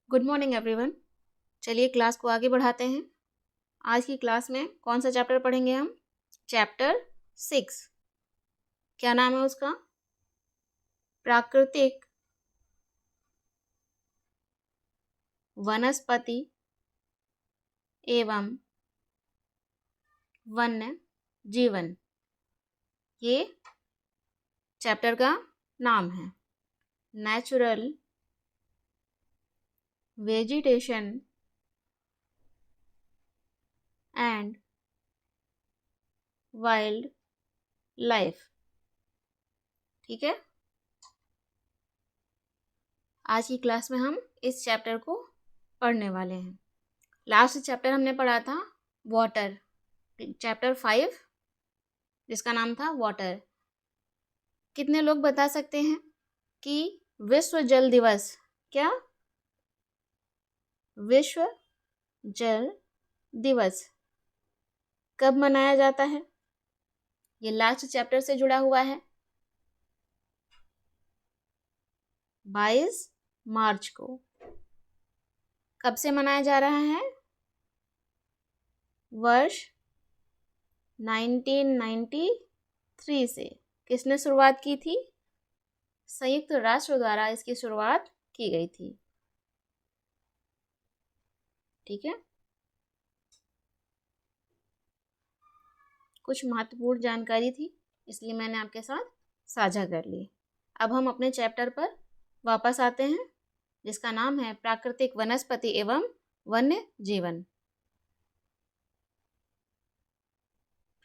Good morning everyone. चलिए class को आगे बढ़ाते हैं। आज की क्लास में कौन सा चैप्टर पढ़ेंगे हम? चैप्टर 6। क्या नाम है उसका? प्राकृतिक वनस्पति एवं वन्य जीवन, ये चैप्टर का नाम है। Natural vegetation and wild life. ठीक है, आज की क्लास में हम इस चैप्टर को पढ़ने वाले हैं। लास्ट चैप्टर हमने पढ़ा था वाटर, चैप्टर 5, जिसका नाम था वाटर। कितने लोग बता सकते हैं कि विश्व जल दिवस, क्या विश्व जल दिवस कब मनाया जाता है? ये लास्ट चैप्टर से जुड़ा हुआ है। 22 मार्च को। कब से मनाया जा रहा है? वर्ष 1993 से। किसने शुरुआत की थी? संयुक्त राष्ट्र द्वारा इसकी शुरुआत की गई थी। ठीक है, कुछ महत्वपूर्ण जानकारी थी, इसलिए मैंने आपके साथ साझा कर ली। अब हम अपने चैप्टर पर वापस आते हैं, जिसका नाम है प्राकृतिक वनस्पति एवं वन्य जीवन।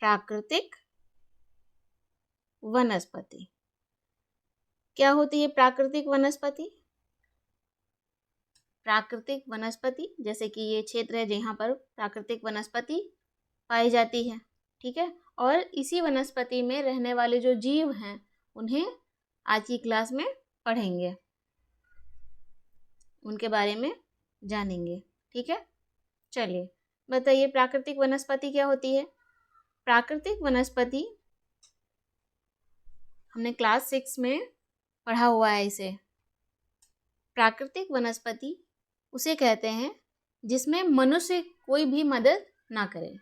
प्राकृतिक वनस्पति क्या होती है? प्राकृतिक वनस्पति, प्राकृतिक वनस्पति जैसे कि ये क्षेत्र है जहाँ पर प्राकृतिक वनस्पति पाई जाती है। ठीक है, और इसी वनस्पति में रहने वाले जो जीव हैं उन्हें आज की क्लास में पढ़ेंगे, उनके बारे में जानेंगे। ठीक है, चलिए बताइए प्राकृतिक वनस्पति क्या होती है? प्राकृतिक वनस्पति हमने क्लास 6 में पढ़ा हुआ है इसे। प्राकृतिक वनस्पति उसे कहते हैं जिसमें मनुष्य कोई भी मदद ना करे।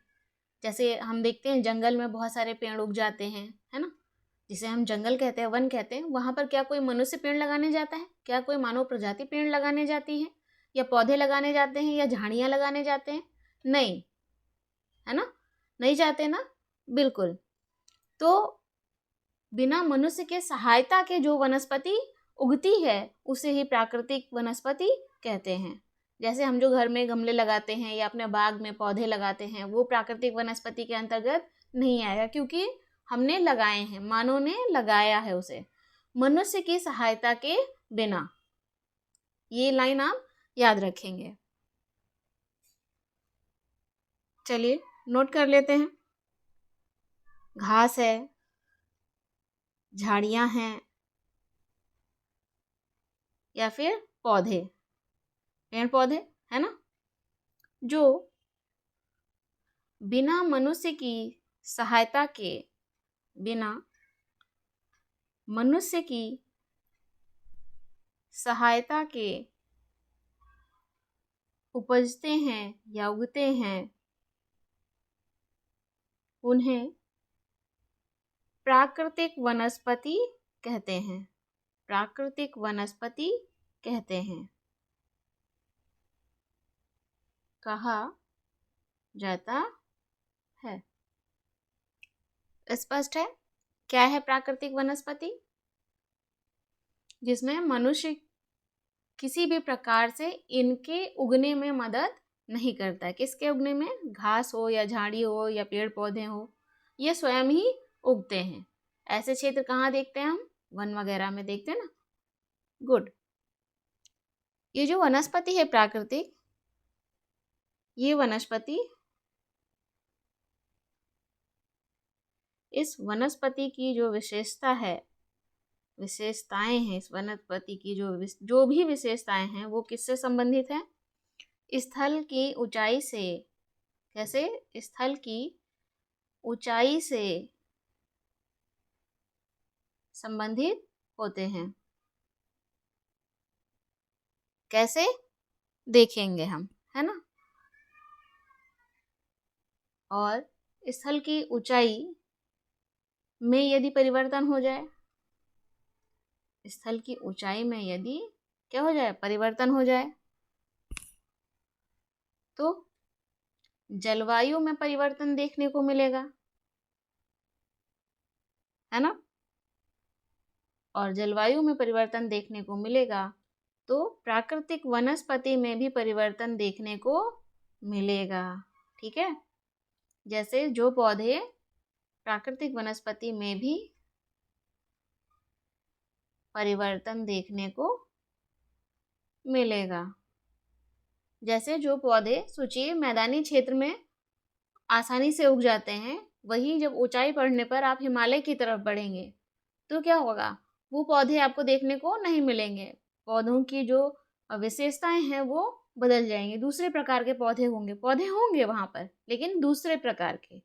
जैसे हम देखते हैं जंगल में बहुत सारे पेड़ उग जाते हैं, है ना, जिसे हम जंगल कहते हैं, वन कहते हैं। वहाँ पर क्या कोई मनुष्य पेड़ लगाने जाता है? क्या कोई मानव प्रजाति पेड़ लगाने जाती है, या पौधे लगाने जाते हैं, या झाड़ियाँ लगाने जाते हैं? नहीं, है ना, नहीं जाते ना, बिल्कुल। तो बिना मनुष्य के सहायता के जो वनस्पति उगती है उसे ही प्राकृतिक वनस्पति कहते हैं। जैसे हम जो घर में गमले लगाते हैं या अपने बाग में पौधे लगाते हैं, वो प्राकृतिक वनस्पति के अंतर्गत नहीं आएगा, क्योंकि हमने लगाए हैं, मानव ने लगाया है उसे, मनुष्य की सहायता के बिना। ये लाइन आप याद रखेंगे। चलिए नोट कर लेते हैं। घास है, झाड़ियां हैं, या फिर पौधे, पेड़ पौधे, है ना, जो बिना मनुष्य की सहायता के, बिना मनुष्य की सहायता के उपजते हैं या उगते हैं, उन्हें प्राकृतिक वनस्पति कहते हैं। प्राकृतिक वनस्पति कहते हैं, कहा जाता है। स्पष्ट है क्या है प्राकृतिक वनस्पति? जिसमें मनुष्य किसी भी प्रकार से इनके उगने में मदद नहीं करता है। किसके उगने में? घास हो या झाड़ी हो या पेड़ पौधे हो, ये स्वयं ही उगते हैं। ऐसे क्षेत्र कहाँ देखते हैं हम? वन वगैरह में देखते हैं ना। गुड। ये जो वनस्पति है प्राकृतिक, ये वनस्पति, इस वनस्पति की जो विशेषता है, विशेषताएं हैं इस वनस्पति की, जो भी विशेषताएं हैं वो किससे संबंधित है? स्थल की ऊंचाई से। कैसे? स्थल की ऊंचाई से संबंधित होते हैं। कैसे? देखेंगे हम, है ना। और स्थल की ऊंचाई में यदि परिवर्तन हो जाए, स्थल की ऊंचाई में यदि क्या हो जाए, परिवर्तन हो जाए, तो जलवायु में परिवर्तन देखने को मिलेगा, है ना। और जलवायु में परिवर्तन देखने को मिलेगा तो प्राकृतिक वनस्पति में भी परिवर्तन देखने को मिलेगा। ठीक है, जैसे जो पौधे प्राकृतिक वनस्पति में भी परिवर्तन देखने को मिलेगा, जैसे जो पौधे सोचिए मैदानी क्षेत्र में आसानी से उग जाते हैं, वही जब ऊंचाई बढ़ने पर आप हिमालय की तरफ बढ़ेंगे तो क्या होगा, वो पौधे आपको देखने को नहीं मिलेंगे। पौधों की जो विशेषताएं हैं वो बदल जाएंगी, दूसरे प्रकार के पौधे होंगे वहां पर, लेकिन दूसरे प्रकार के।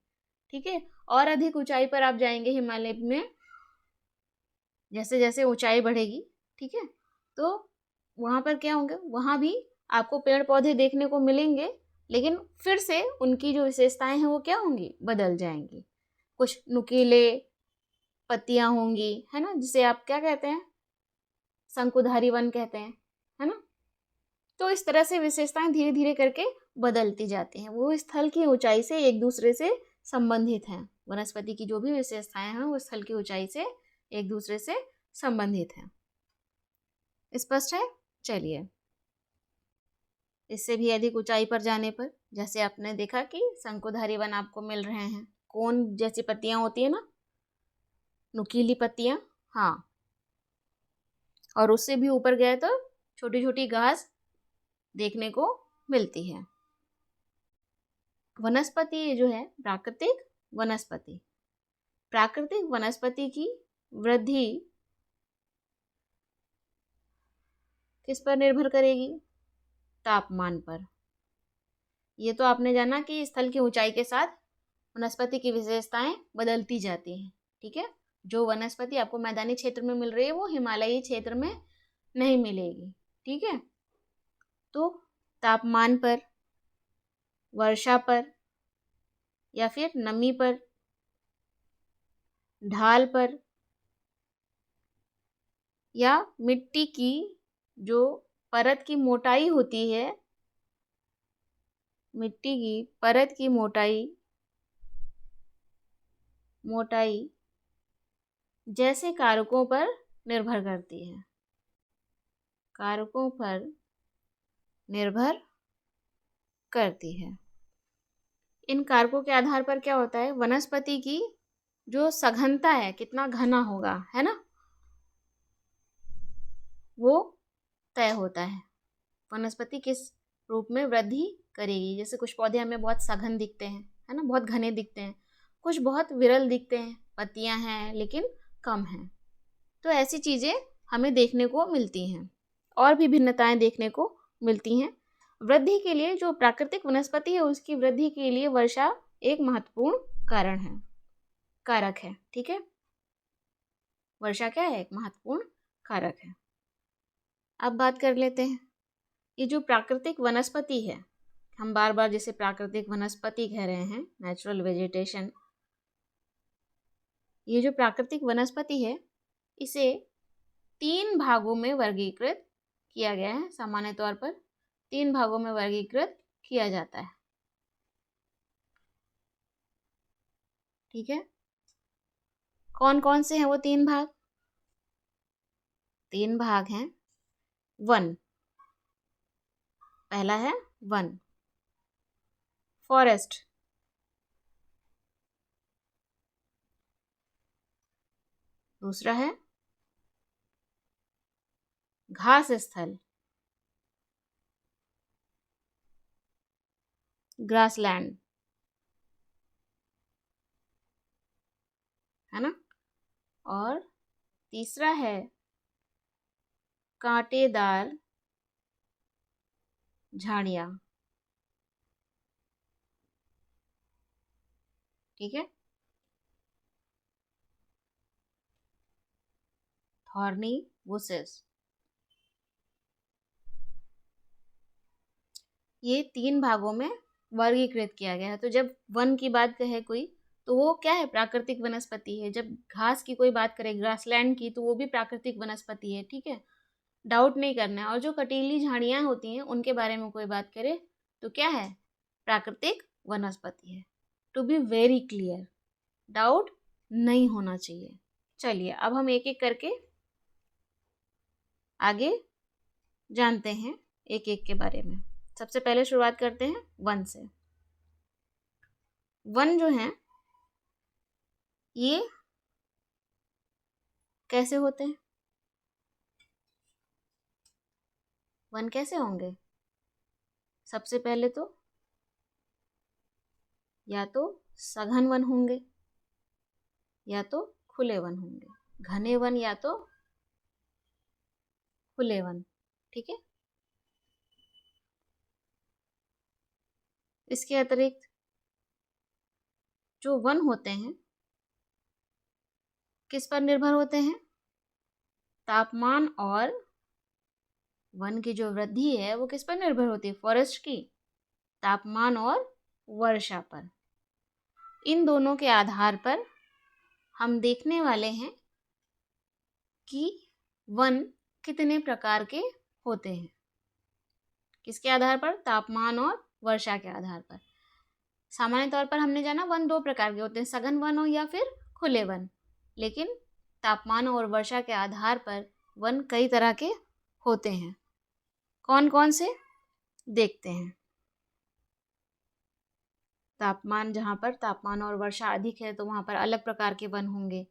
ठीक है, और अधिक ऊंचाई पर आप जाएंगे हिमालय में, जैसे जैसे ऊंचाई बढ़ेगी, ठीक है, तो वहां पर क्या होंगे, वहां भी आपको पेड़ पौधे देखने को मिलेंगे, लेकिन फिर से उनकी जो विशेषताएं हैं वो क्या होंगी, बदल जाएंगी। कुछ नुकीले पत्तियां होंगी, है ना, जिसे आप क्या कहते हैं, शंकुधारी वन कहते हैं, है ना। तो इस तरह से विशेषताएं धीरे धीरे करके बदलती जाती हैं, वो स्थल की ऊंचाई से एक दूसरे से संबंधित हैं। वनस्पति की जो भी विशेषताएं हैं वो स्थल की ऊंचाई से एक दूसरे से संबंधित हैं। स्पष्ट है। चलिए, इससे भी अधिक ऊंचाई पर जाने पर, जैसे आपने देखा कि शंकुधारी वन आपको मिल रहे हैं, कोन जैसी पत्तियां होती है ना, नुकीली पत्तियां, हाँ, और उससे भी ऊपर गए तो छोटी छोटी घास देखने को मिलती है। वनस्पति जो है प्राकृतिक वनस्पति की वृद्धि किस पर निर्भर करेगी, तापमान पर। ये तो आपने जाना कि स्थल की ऊंचाई के साथ वनस्पति की विशेषताएं बदलती जाती हैं। ठीक है, जो वनस्पति आपको मैदानी क्षेत्र में मिल रही है वो हिमालयी क्षेत्र में नहीं मिलेगी। ठीक है, तो तापमान पर, वर्षा पर, या फिर नमी पर, ढाल पर, या मिट्टी की जो परत की मोटाई होती है, मिट्टी की परत की मोटाई जैसे कारकों पर निर्भर करती है, कारकों पर निर्भर करती है। इन कारकों के आधार पर क्या होता है, वनस्पति की जो सघनता है, कितना घना होगा, है ना, वो तय होता है। वनस्पति किस रूप में वृद्धि करेगी, जैसे कुछ पौधे हमें बहुत सघन दिखते हैं, है ना, बहुत घने दिखते हैं, कुछ बहुत विरल दिखते हैं, पत्तियां हैं लेकिन कम हैं। तो ऐसी चीजें हमें देखने को मिलती हैं, और भी भिन्नताएं देखने को मिलती हैं। वृद्धि के लिए जो प्राकृतिक वनस्पति है उसकी वृद्धि के लिए वर्षा एक महत्वपूर्ण कारक है। ठीक है, वर्षा क्या है, एक महत्वपूर्ण कारक है। अब बात कर लेते हैं, ये जो प्राकृतिक वनस्पति है, हम बार बार जैसे प्राकृतिक वनस्पति कह रहे हैं, नेचुरल वेजिटेशन, ये जो प्राकृतिक वनस्पति है इसे 3 भागों में वर्गीकृत किया गया है। सामान्य तौर पर 3 भागों में वर्गीकृत किया जाता है। ठीक है, कौन कौन से हैं वो 3 भाग? 3 भाग हैं। वन, पहला है वन, फॉरेस्ट, दूसरा है घास स्थल, ग्रासलैंड, है ना, और तीसरा है कांटेदार झाड़ियां। ठीक है, थॉर्नी बुशेस। ये 3 भागों में वर्गीकृत किया गया है। तो जब वन की बात कहे कोई, तो वो क्या है? प्राकृतिक वनस्पति है। जब घास की कोई बात करे, ग्रासलैंड की, तो वो भी प्राकृतिक वनस्पति है, ठीक है? डाउट नहीं करना है। और जो कटीली झाड़ियाँ होती हैं, उनके बारे में कोई बात करे, तो क्या है? प्राकृतिक वनस्पति है। To be very clear, doubt नहीं होना चाहिए। चलिए अब हम एक एक करके आगे जानते हैं एक एक के बारे में। सबसे पहले शुरुआत करते हैं वन से। वन जो है ये कैसे होते हैं? वन कैसे होंगे? सबसे पहले तो या तो सघन वन होंगे या तो खुले वन होंगे। घने वन या तो खुले वन, ठीक है? इसके अतिरिक्त जो वन होते हैं किस पर निर्भर होते हैं? तापमान और वन की जो वृद्धि है वो किस पर निर्भर होती है? फॉरेस्ट की तापमान और वर्षा पर। इन दोनों के आधार पर हम देखने वाले हैं कि वन कितने प्रकार के होते हैं। किसके आधार पर? तापमान और वर्षा के आधार पर। सामान्य तौर पर हमने जाना वन 2 प्रकार के होते हैं, सघन वन हो या फिर खुले वन। लेकिन तापमान और वर्षा के आधार पर वन कई तरह के होते हैं। कौन कौन से देखते हैं। तापमान, जहाँ पर तापमान और वर्षा अधिक है तो वहाँ पर अलग प्रकार के वन होंगे,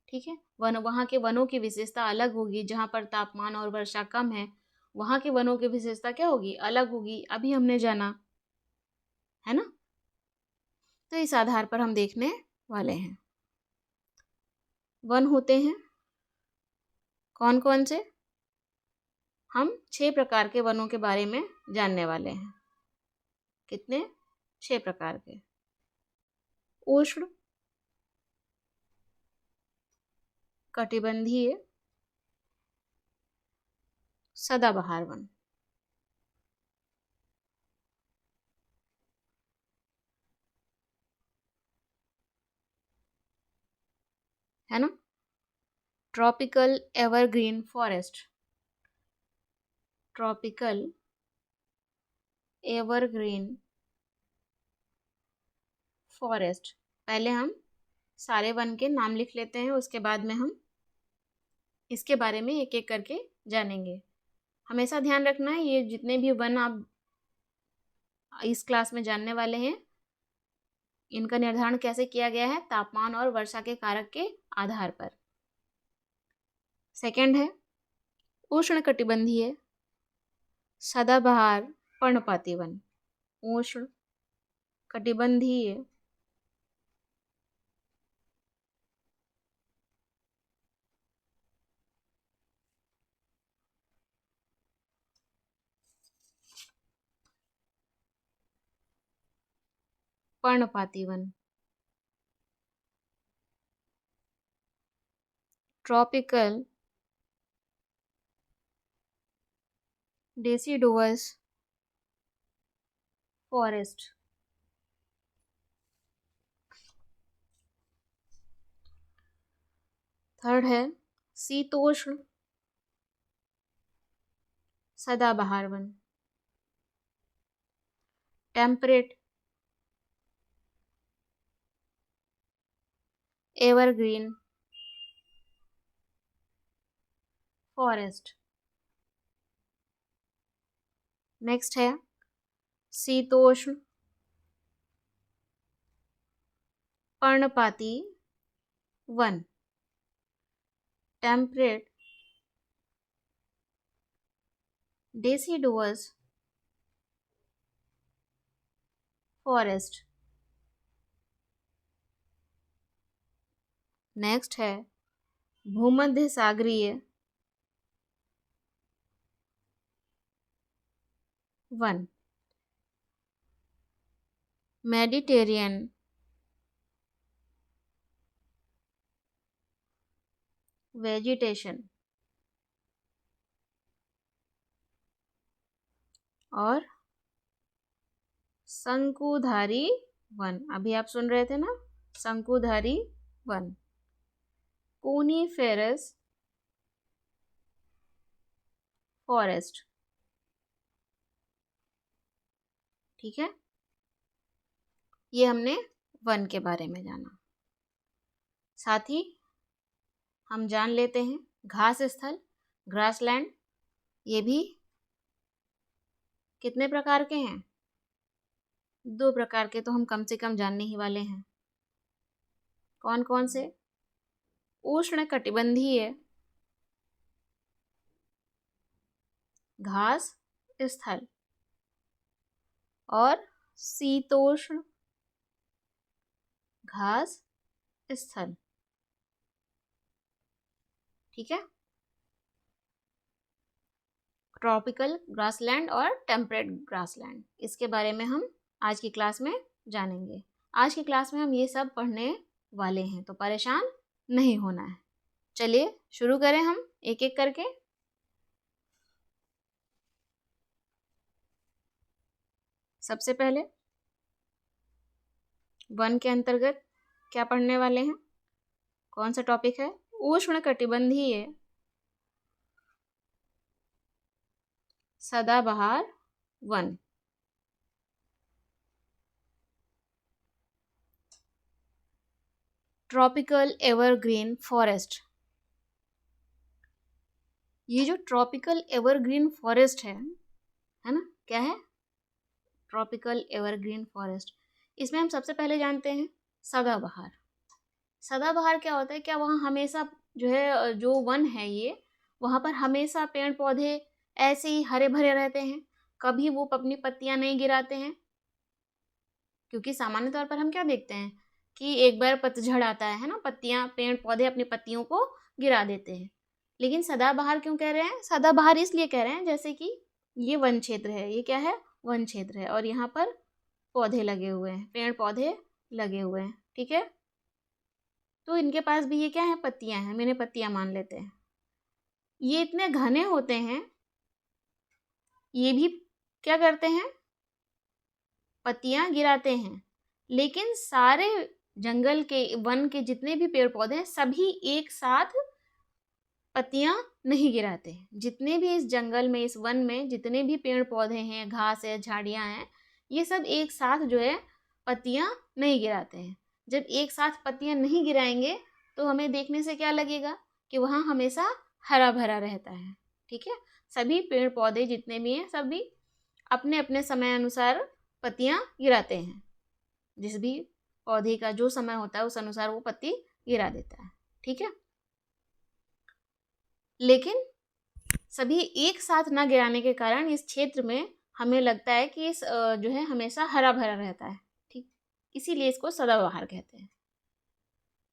ठीक है? वन, वहाँ के वनों की विशेषता अलग होगी। जहाँ पर तापमान और वर्षा कम है वहाँ के वनों की विशेषता क्या होगी? अलग होगी। अभी हमने जाना है ना। तो इस आधार पर हम देखने वाले हैं। वन होते हैं कौन कौन से? हम 6 प्रकार के वनों के बारे में जानने वाले हैं। कितने? 6 प्रकार के। उष्ण कटिबंधीय सदाबहार वन, है ना। Tropical evergreen forest, tropical evergreen forest. पहले हम सारे वन के नाम लिख लेते हैं, उसके बाद में हम इसके बारे में एक एक करके जानेंगे। हमेशा ध्यान रखना है ये जितने भी वन आप इस क्लास में जानने वाले हैं, इनका निर्धारण कैसे किया गया है? तापमान और वर्षा के कारक के आधार पर। सेकंड है उष्ण कटिबंधीय सदाबहार पर्णपाती वन। उष्ण कटिबंधीय पर्णपाती one. Tropical deciduous forest. Third है शीतोष्ण सदाबहार one. Temperate evergreen forest. Next है शीतोष्ण पर्णपाती one. Temperate deciduous forest. Next है भूमध्य सागरीय वन। Mediterranean vegetation. और शंकुधारी वन, अभी आप सुन रहे थे ना, शंकुधारी वन। कोनीफेरस फॉरेस्ट, ठीक है, ये हमने वन के बारे में जाना। साथ ही हम जान लेते हैं घास स्थल, ग्रासलैंड, ये भी कितने प्रकार के हैं? 2 प्रकार के तो हम कम से कम जानने ही वाले हैं। कौन कौन से? उष्णकटिबंधीय घास स्थल और शीतोष्ण घास स्थल, ठीक है। ट्रॉपिकल ग्रासलैंड और टेम्परेट ग्रासलैंड, इसके बारे में हम आज की क्लास में जानेंगे। आज की क्लास में हम ये सब पढ़ने वाले हैं, तो परेशान नहीं होना है। चलिए शुरू करें हम एक एक करके। सबसे पहले वन के अंतर्गत क्या पढ़ने वाले हैं? कौन सा टॉपिक है? उष्णकटिबंधीय सदाबहार वन। ट्रॉपिकल एवरग्रीन फॉरेस्ट, ये जो ट्रॉपिकल एवरग्रीन फॉरेस्ट है ना, क्या है? Tropical evergreen forest. इसमें हम सबसे पहले जानते हैं सदाबहार। सदाबहार क्या होता है? क्या वहाँ हमेशा जो है, जो वन है ये, वहाँ पर हमेशा पेड़ पौधे ऐसे ही हरे भरे रहते हैं, कभी वो अपनी पत्तियां नहीं गिराते हैं? क्योंकि सामान्य तौर पर हम क्या देखते हैं कि एक बार पतझड़ आता है ना, पत्तियां, पेड़ पौधे अपनी पत्तियों को गिरा देते हैं। लेकिन सदाबहार क्यों कह रहे हैं? सदाबहार इसलिए कह रहे हैं जैसे कि ये वन क्षेत्र है, ये क्या है? वन क्षेत्र है, और यहाँ पर पौधे लगे हुए हैं, पेड़ पौधे लगे हुए हैं, ठीक है। तो इनके पास भी ये क्या है? पत्तियां हैं, मैंने पत्तियां मान लेते हैं। ये इतने घने होते हैं, ये भी क्या करते हैं? पत्तियां गिराते हैं। लेकिन सारे जंगल के, वन के जितने भी पेड़ पौधे हैं, सभी एक साथ पत्तियां नहीं गिराते हैं। जितने भी इस जंगल में, इस वन में जितने भी पेड़ पौधे हैं, घास है, झाड़ियां हैं, ये सब एक साथ जो है पत्तियां नहीं गिराते हैं। जब एक साथ पत्तियां नहीं गिराएंगे तो हमें देखने से क्या लगेगा कि वहाँ हमेशा हरा भरा रहता है, ठीक है। सभी पेड़ पौधे जितने भी हैं, सभी अपने अपने समय अनुसार पत्तियां गिराते हैं। जिस भी पौधे का जो समय होता है उस अनुसार वो पत्ती गिरा देता है, ठीक है। लेकिन सभी एक साथ ना गिराने के कारण इस क्षेत्र में हमें लगता है कि इस जो है हमेशा हरा भरा रहता है, ठीक। इसीलिए इसको सदाबहार कहते हैं।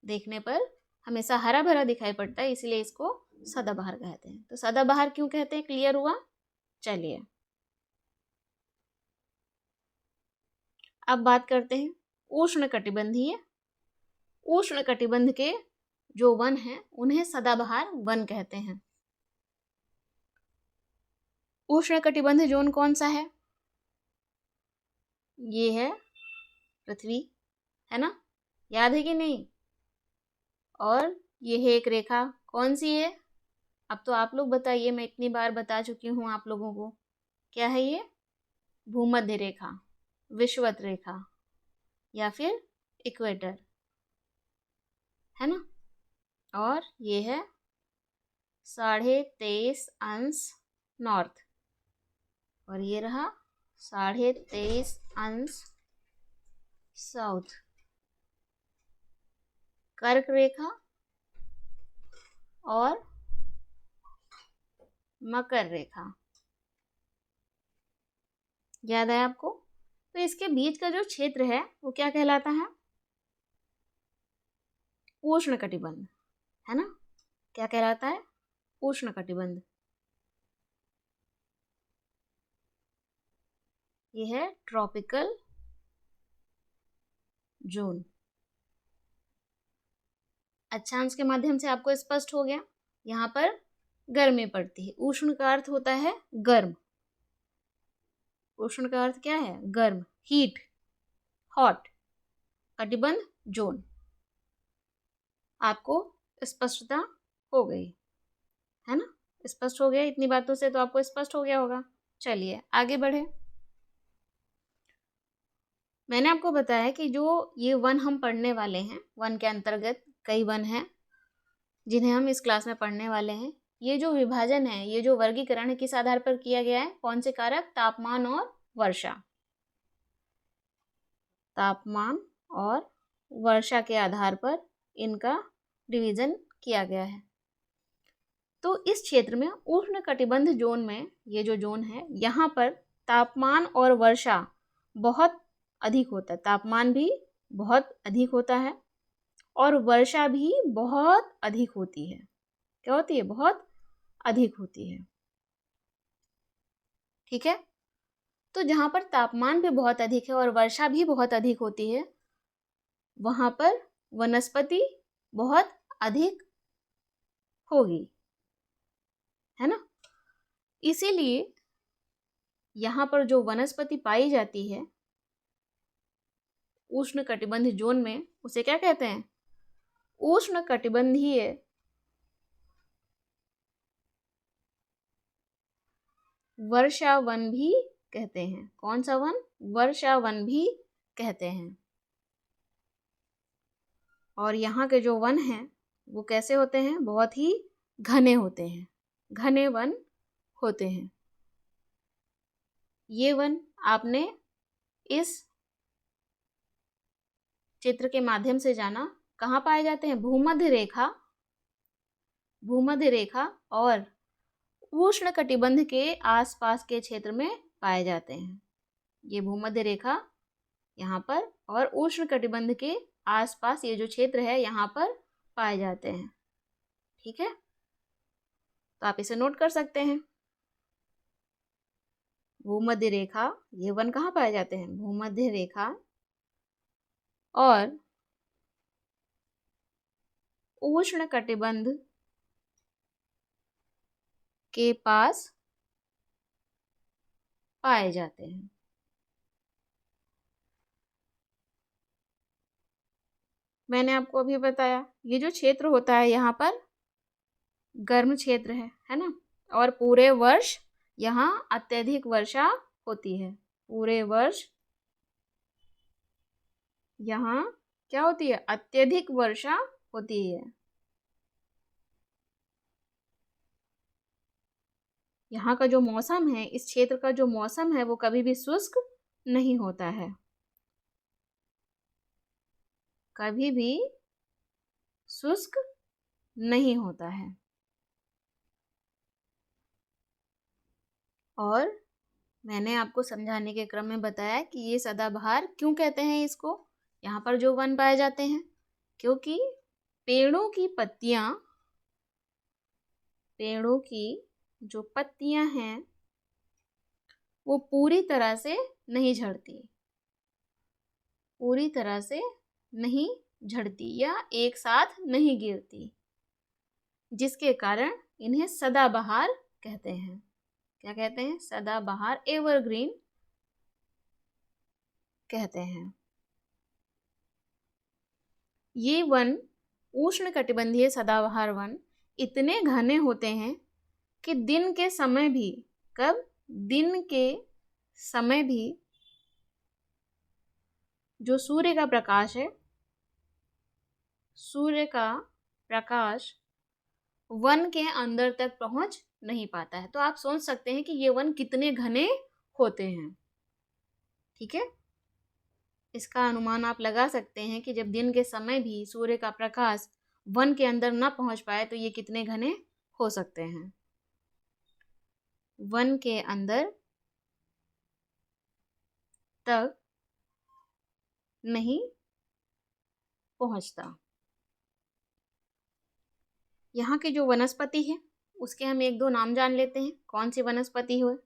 देखने पर हमेशा हरा भरा दिखाई पड़ता है, इसीलिए इसको सदाबहार कहते हैं। तो सदाबहार क्यों कहते हैं, क्लियर हुआ? चलिए अब बात करते हैं उष्णकटिबंधीय। उष्णकटिबंध के जो वन हैं उन्हें सदाबहार वन कहते हैं। उष्णकटिबंध जोन कौन सा है? ये है पृथ्वी, है ना, याद है कि नहीं? और ये है एक रेखा, कौन सी है? अब तो आप लोग बताइए, मैं इतनी बार बता चुकी हूँ आप लोगों को। क्या है ये? भूमध्य रेखा, विषुवत रेखा, या फिर इक्वेटर, है ना। और ये है 23.5 नॉर्थ, और ये रहा 23.5 साउथ। कर्क रेखा और मकर रेखा, याद है आपको? तो इसके बीच का जो क्षेत्र है वो क्या कहलाता है? उष्णकटिबंध, है ना। क्या कहलाता है? उष्णकटिबंध। ये है ट्रॉपिकल जोन। अक्षांश के माध्यम से आपको स्पष्ट हो गया। यहाँ पर गर्मी पड़ती है। उष्ण का अर्थ होता है गर्म। उष्ण का अर्थ क्या है? गर्म। हीट, हॉट, कटिबंध जोन। आपको स्पष्टता हो गई है ना? स्पष्ट हो गया इतनी बातों से, तो आपको स्पष्ट हो गया होगा। चलिए आगे बढ़े। मैंने आपको बताया कि जो ये वन हम पढ़ने वाले हैं, वन के अंतर्गत कई वन हैं जिन्हें हम इस क्लास में पढ़ने वाले हैं। ये जो विभाजन है, ये जो वर्गीकरण है, किस आधार पर किया गया है? कौन से कारक? तापमान और वर्षा। तापमान और वर्षा के आधार पर इनका डिवीजन किया गया है। तो इस क्षेत्र में उष्ण कटिबंध जोन में, ये जो जोन है, यहाँ पर तापमान और वर्षा बहुत अधिक होता है। तापमान भी बहुत अधिक होता है और वर्षा भी बहुत अधिक होती है। क्या होती है? बहुत अधिक होती है। ठीक है, तो जहाँ पर तापमान भी बहुत अधिक है और वर्षा भी बहुत अधिक होती है, वहाँ पर वनस्पति बहुत अधिक होगी, है ना? इसीलिए यहाँ पर जो वनस्पति पाई जाती है उष्ण कटिबंध जोन में, उसे क्या कहते हैं? उष्ण कटिबंधीय वर्षा वन भी कहते हैं। कौन सा वन? वर्षा वन भी कहते हैं। और यहाँ के जो वन हैं वो कैसे होते हैं? बहुत ही घने होते हैं, घने वन होते हैं। ये वन आपने इस चित्र के माध्यम से जाना। कहाँ पाए जाते हैं? भूमध्य रेखा, भूमध्य रेखा और उष्ण कटिबंध के आसपास के क्षेत्र में पाए जाते हैं। ये भूमध्य रेखा यहाँ पर और उष्ण कटिबंध के आसपास ये जो क्षेत्र है यहाँ पर पाए जाते हैं। ठीक है, तो आप इसे नोट कर सकते हैं। भूमध्य रेखा, ये वन कहाँ पाए जाते हैं? भूमध्य रेखा और उष्ण कटिबंध के पास पाए जाते हैं। मैंने आपको अभी बताया ये जो क्षेत्र होता है यहाँ पर गर्म क्षेत्र है ना? और पूरे वर्ष यहाँ अत्यधिक वर्षा होती है। पूरे वर्ष यहाँ क्या होती है? अत्यधिक वर्षा होती है। यहाँ का जो मौसम है, इस क्षेत्र का जो मौसम है, वो कभी भी शुष्क नहीं होता है, कभी भी शुष्क नहीं होता है। और मैंने आपको समझाने के क्रम में बताया कि ये सदाबहार क्यों कहते हैं इसको, यहाँ पर जो वन पाए जाते हैं, क्योंकि पेड़ों की पत्तियां, पेड़ों की जो पत्तियां हैं वो पूरी तरह से नहीं झड़ती, पूरी तरह से नहीं झड़ती या एक साथ नहीं गिरती, जिसके कारण इन्हें सदाबहार कहते हैं। क्या कहते हैं? सदाबहार, एवरग्रीन कहते हैं। ये वन, उष्ण कटिबंधीय सदाबहार वन, इतने घने होते हैं कि दिन के समय भी, कब? दिन के समय भी जो सूर्य का प्रकाश है, सूर्य का प्रकाश वन के अंदर तक पहुंच नहीं पाता है। तो आप सोच सकते हैं कि ये वन कितने घने होते हैं। ठीक है, इसका अनुमान आप लगा सकते हैं कि जब दिन के समय भी सूर्य का प्रकाश वन के अंदर न पहुंच पाए तो ये कितने घने हो सकते हैं। वन के अंदर तक नहीं पहुंचता। यहाँ की जो वनस्पति है उसके हम एक दो नाम जान लेते हैं। कौन सी वनस्पति हो?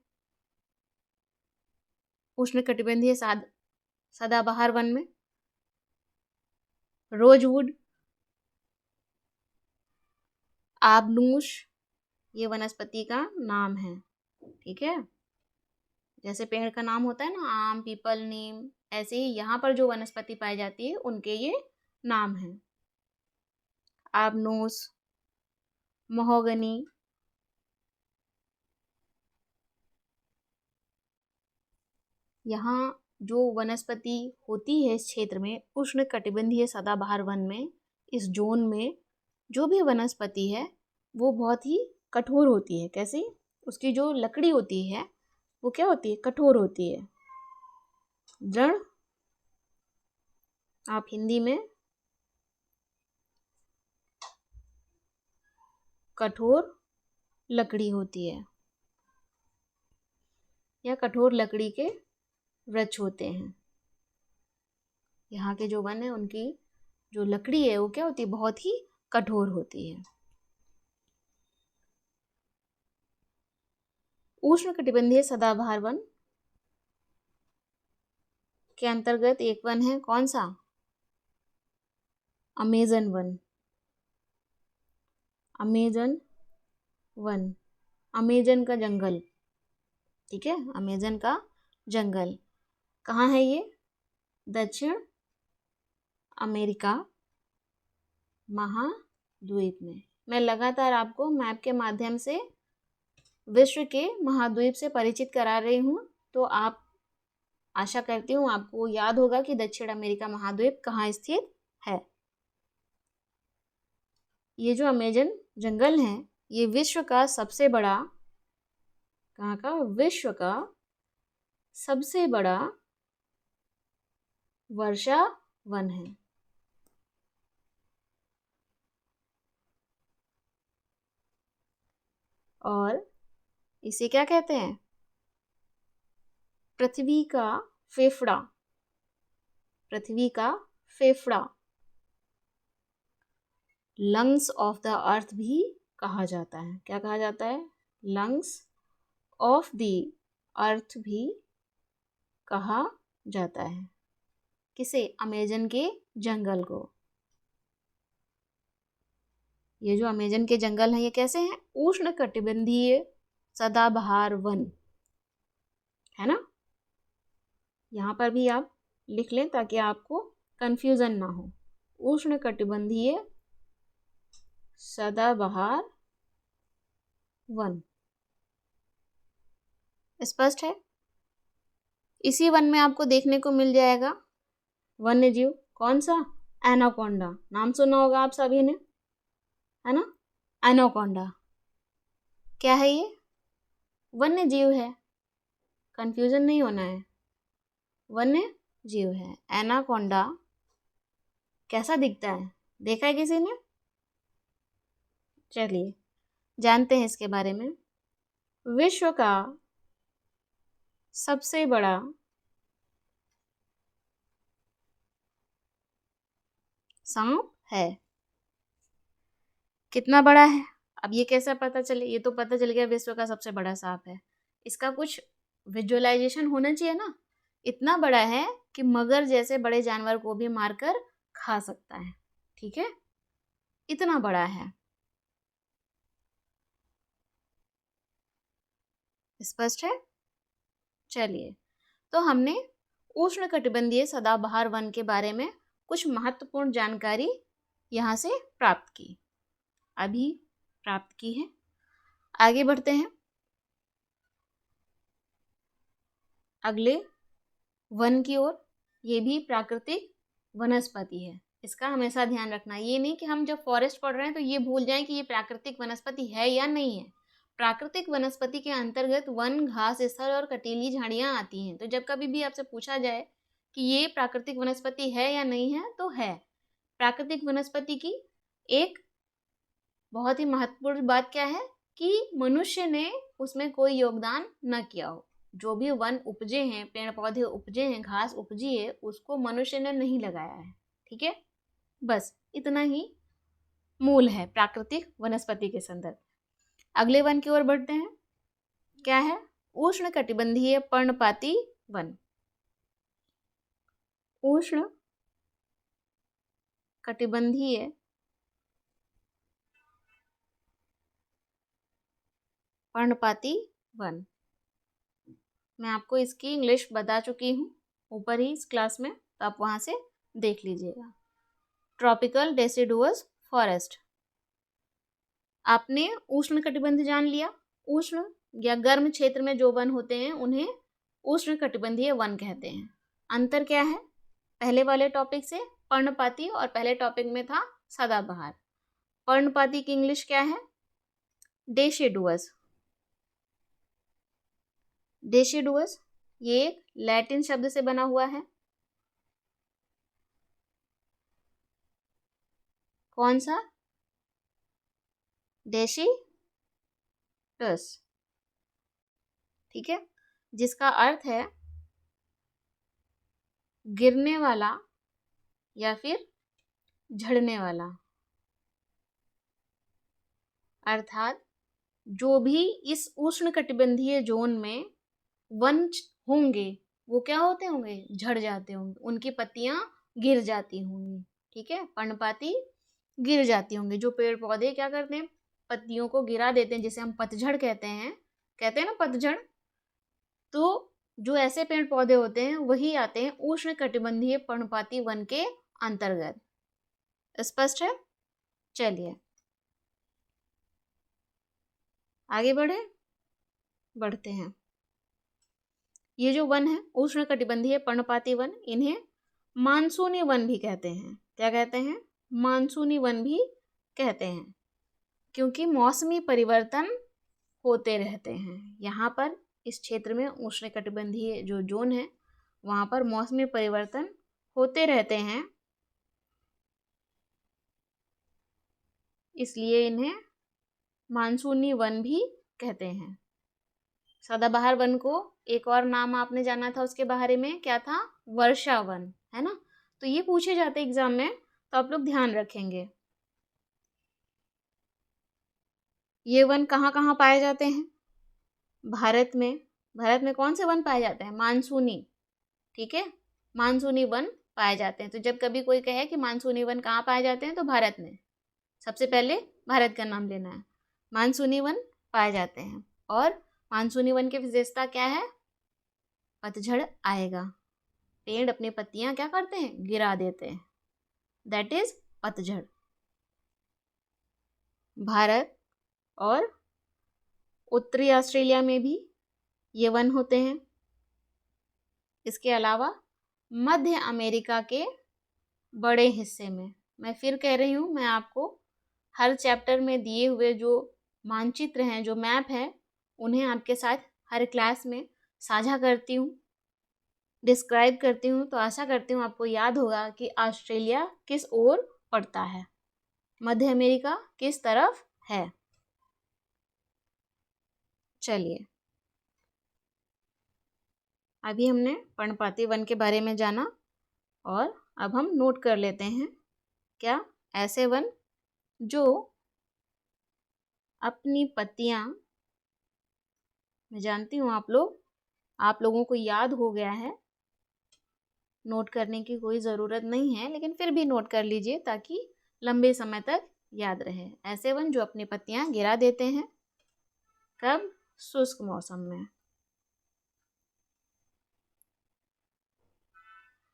उष्णकटिबंधीय सदाबहार वन में रोजवुड, आबनूस, ये वनस्पति का नाम है। ठीक है, जैसे पेड़ का नाम होता है ना, आम, पीपल, नीम, ऐसे ही यहाँ पर जो वनस्पति पाई जाती है उनके ये नाम हैं। आबनूस, महोगनी, यहाँ जो वनस्पति होती है इस क्षेत्र में, उष्ण कटिबंधीय सदाबहार वन में, इस जोन में जो भी वनस्पति है वो बहुत ही कठोर होती है। कैसी? उसकी जो लकड़ी होती है वो क्या होती है? कठोर होती है, दृढ़, आप हिंदी में कठोर लकड़ी होती है, या कठोर लकड़ी के वृक्ष होते हैं। यहाँ के जो वन है उनकी जो लकड़ी है वो क्या होती है? बहुत ही कठोर होती है। उष्ण कटिबंधीय सदाबहार वन के अंतर्गत एक वन है, कौन सा? Amazon one. Amazon one, Amazon का जंगल, ठीक है, अमेजन का जंगल कहाँ है ये? दक्षिण अमेरिका महाद्वीप में। मैं लगातार आपको मैप के माध्यम से विश्व के महाद्वीप से परिचित करा रही हूँ, तो आप, आशा करती हूँ आपको याद होगा कि दक्षिण अमेरिका महाद्वीप कहाँ स्थित है। ये जो अमेजन जंगल है ये विश्व का सबसे बड़ा, कहाँ का? विश्व का सबसे बड़ा वर्षा वन है। और इसे क्या कहते हैं? पृथ्वी का फेफड़ा। पृथ्वी का फेफड़ा, लंग्स ऑफ द अर्थ भी कहा जाता है। क्या कहा जाता है? लंग्स ऑफ द अर्थ भी कहा जाता है। किसे? अमेजन के जंगल को। ये जो अमेजन के जंगल हैं ये कैसे हैं? उष्ण कटिबंधीय सदाबहार वन है ना। यहाँ पर भी आप लिख लें ताकि आपको कंफ्यूजन ना हो। उष्ण कटिबंधीय सदाबहार वन, स्पष्ट है। इसी वन में आपको देखने को मिल जाएगा वन्य जीव, कौन सा? एनाकोंडा। नाम सुना होगा आप सभी ने, है ना। एनाकोंडा क्या है? ये वन्य जीव है, कंफ्यूजन नहीं होना है, वन्य जीव है। एनाकोंडा कैसा दिखता है? देखा है किसी ने? चलिए जानते हैं इसके बारे में। विश्व का सबसे बड़ा सांप है। कितना बड़ा है? अब ये कैसा पता चले? ये तो पता चल गया विश्व का सबसे बड़ा सांप है, इसका कुछ विजुअलाइजेशन होना चाहिए ना। इतना बड़ा है कि मगर जैसे बड़े जानवर को भी मारकर खा सकता है, ठीक है, इतना बड़ा है। स्पष्ट है। चलिए, तो हमने उष्ण कटिबंधीय सदाबहार वन के बारे में कुछ महत्वपूर्ण जानकारी यहाँ से प्राप्त की, अभी प्राप्त की है। आगे बढ़ते हैं अगले वन की ओर। ये भी प्राकृतिक वनस्पति है, इसका हमेशा ध्यान रखना। ये नहीं कि हम जब फॉरेस्ट पढ़ रहे हैं तो ये भूल जाएं कि ये प्राकृतिक वनस्पति है या नहीं है। प्राकृतिक वनस्पति के अंतर्गत वन, घास, स्थल और कटीली झाड़ियां आती हैं। तो जब कभी भी आपसे पूछा जाए कि ये प्राकृतिक वनस्पति है या नहीं है, तो है। प्राकृतिक वनस्पति की एक बहुत ही महत्वपूर्ण बात क्या है कि मनुष्य ने उसमें कोई योगदान न किया हो। जो भी वन उपजे हैं, पेड़ पौधे उपजे हैं, घास उपजी है, उसको मनुष्य ने नहीं लगाया है, ठीक है। बस इतना ही मूल है प्राकृतिक वनस्पति के संदर्भ। अगले वन की ओर बढ़ते हैं। क्या है? उष्ण कटिबंधीय पर्णपाती वन। उष्ण कटिबंधीय पर्णपाती वन। मैं आपको इसकी इंग्लिश बता चुकी हूँ ऊपर ही इस क्लास में, तो आप वहाँ से देख लीजिएगा। Tropical deciduous forest. आपने उष्ण कटिबंध जान लिया। उष्ण या गर्म क्षेत्र में जो वन होते हैं उन्हें उष्ण कटिबंधीय वन कहते हैं। अंतर क्या है पहले वाले टॉपिक से? पर्णपाती और पहले टॉपिक में था सदाबहार। पर्णपाती की इंग्लिश क्या है? डेसिडुअस। डेसिडुअस ये एक लैटिन शब्द से बना हुआ है। कौन सा? डेसिडस, ठीक है, जिसका अर्थ है गिरने वाला या फिर झड़ने वाला। अर्थात जो भी इस उष्ण कटिबंधीय जोन में वन होंगे वो क्या होते होंगे? झड़ जाते होंगे, उनकी पत्तियां गिर जाती होंगी, ठीक है, पर्णपाती गिर जाती होंगी। जो पेड़ पौधे क्या करते हैं? पत्तियों को गिरा देते हैं, जिसे हम पतझड़ कहते हैं ना, पतझड़। तो जो ऐसे पेड़ पौधे होते हैं वही आते हैं उष्ण कटिबंधीय पर्णपाती वन के अंतर्गत। स्पष्ट है? चलिए आगे बढ़ते हैं। ये जो वन है उष्ण कटिबंधीय पर्णपाती वन, इन्हें मानसूनी वन भी कहते हैं। क्या कहते हैं? मानसूनी वन भी कहते हैं, क्योंकि मौसमी परिवर्तन होते रहते हैं। यहाँ पर इस क्षेत्र में उष्ण कटिबंधीय जो जोन है वहाँ पर मौसमी परिवर्तन होते रहते हैं, इसलिए इन्हें मानसूनी वन भी कहते हैं। सदाबहार वन को एक और नाम आपने जाना था उसके बारे में, क्या था? वर्षा वन, है ना। तो ये पूछे जाते एग्जाम में, तो आप लोग ध्यान रखेंगे। ये वन कहाँ कहाँ पाए जाते हैं? भारत में कौन से वन पाए जाते हैं? मानसूनी, ठीक है, मानसूनी वन पाए जाते हैं। तो जब कभी कोई कहे कि मानसूनी वन कहाँ पाए जाते हैं, तो भारत में, सबसे पहले भारत का नाम लेना है। मानसूनी वन पाए जाते हैं। और मानसूनी वन की विशेषता क्या है? पतझड़ आएगा, पेड़ अपनी पत्तियां क्या करते हैं? गिरा देते हैं, दैट इज पतझड़। भारत और उत्तरी ऑस्ट्रेलिया में भी ये वन होते हैं। इसके अलावा मध्य अमेरिका के बड़े हिस्से में, मैं फिर कह रही हूँ, मैं आपको हर चैप्टर में दिए हुए जो मानचित्र हैं, जो मैप है, उन्हें आपके साथ हर क्लास में साझा करती हूँ, डिस्क्राइब करती हूँ। तो आशा करती हूँ आपको याद होगा कि ऑस्ट्रेलिया किस ओर पड़ता है, मध्य अमेरिका किस तरफ है। चलिए, अभी हमने पर्णपाती वन के बारे में जाना, और अब हम नोट कर लेते हैं क्या? ऐसे वन जो अपनी पत्तियां, मैं जानती हूँ आप लोगों को याद हो गया है, नोट करने की कोई ज़रूरत नहीं है, लेकिन फिर भी नोट कर लीजिए ताकि लंबे समय तक याद रहे। ऐसे वन जो अपनी पत्तियां गिरा देते हैं, कब? शुष्क मौसम में।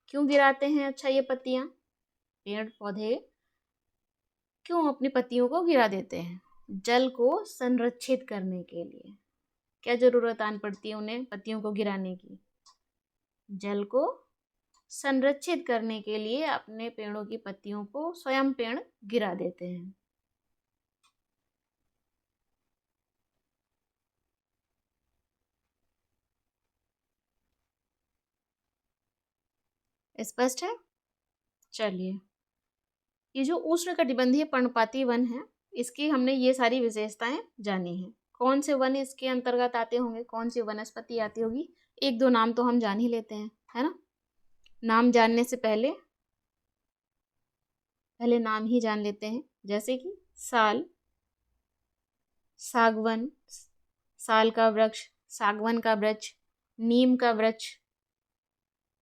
क्यों गिराते हैं अच्छा ये पत्तियां? पेड़ पौधे क्यों अपनी पत्तियों को गिरा देते हैं? जल को संरक्षित करने के लिए। क्या जरूरत आन पड़ती है उन्हें पत्तियों को गिराने की? जल को संरक्षित करने के लिए अपने पेड़ों की पत्तियों को स्वयं पेड़ गिरा देते हैं। स्पष्ट है? चलिए, ये जो उष्ण कटिबंधीय पर्णपाती वन है, इसकी हमने ये सारी विशेषताएं जानी हैं। कौन से वन इसके अंतर्गत आते होंगे, कौन सी वनस्पति आती होगी, एक दो नाम तो हम जान ही लेते हैं, है ना। नाम जानने से पहले नाम ही जान लेते हैं, जैसे कि साल, सागवन, साल का वृक्ष, सागवन का वृक्ष, नीम का वृक्ष।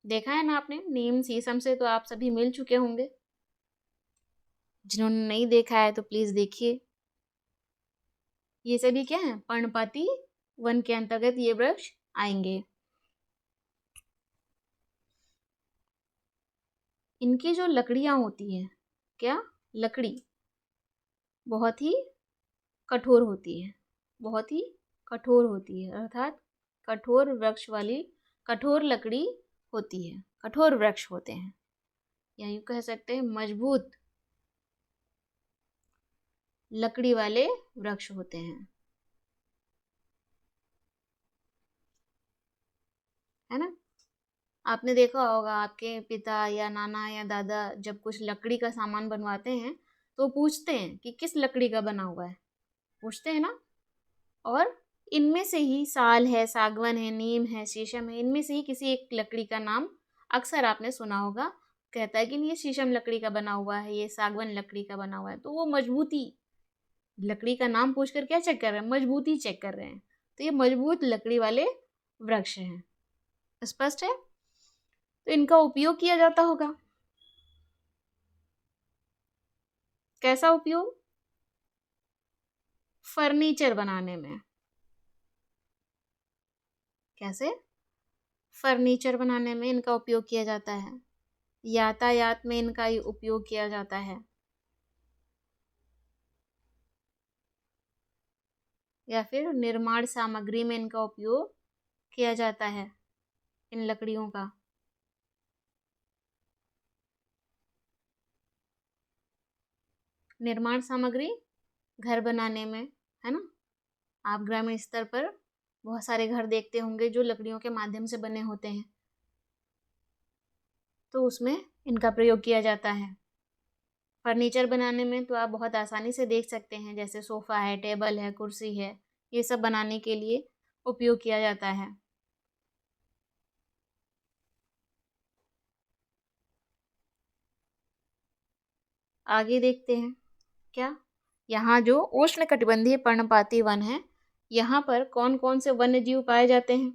देखा है ना आपने, नीम शीशम से तो आप सभी मिल चुके होंगे। जिन्होंने नहीं देखा है तो प्लीज देखिए। ये सभी क्या है? पर्णपाती वन के अंतर्गत ये वृक्ष आएंगे। इनकी जो लकड़ियाँ होती हैं, क्या लकड़ी बहुत ही कठोर होती है, बहुत ही कठोर होती है, अर्थात कठोर वृक्ष वाली कठोर लकड़ी होती है, कठोर वृक्ष होते हैं, या यूँ कह सकते हैं मजबूत लकड़ी वाले वृक्ष होते हैं, है ना। आपने देखा होगा आपके पिता या नाना या दादा जब कुछ लकड़ी का सामान बनवाते हैं तो पूछते हैं कि किस लकड़ी का बना हुआ है, पूछते हैं ना। और इनमें से ही साल है, सागवान है, नीम है, शीशम है, इनमें से ही किसी एक लकड़ी का नाम अक्सर आपने सुना होगा। कहता है कि ये शीशम लकड़ी का बना हुआ है, ये सागवान लकड़ी का बना हुआ है, तो वो मजबूती, लकड़ी का नाम पूछकर क्या चेक कर रहे हैं, मजबूती चेक कर रहे हैं। तो ये मजबूत लकड़ी वाले वृक्ष हैं। स्पष्ट है। तो इनका उपयोग किया जाता होगा। कैसा उपयोग? फर्नीचर बनाने में। कैसे? फर्नीचर बनाने में इनका उपयोग किया जाता है, यातायात में इनका उपयोग किया जाता है, या फिर निर्माण सामग्री में इनका उपयोग किया जाता है, इन लकड़ियों का। निर्माण सामग्री घर बनाने में, है ना। आप ग्रामीण स्तर पर बहुत सारे घर देखते होंगे जो लकड़ियों के माध्यम से बने होते हैं, तो उसमें इनका प्रयोग किया जाता है। फर्नीचर बनाने में तो आप बहुत आसानी से देख सकते हैं, जैसे सोफ़ा है, टेबल है, कुर्सी है, ये सब बनाने के लिए उपयोग किया जाता है। आगे देखते हैं क्या, यहाँ जो उष्णकटिबंधीय पर्णपाती वन है, यहाँ पर कौन कौन से वन्य जीव पाए जाते हैं?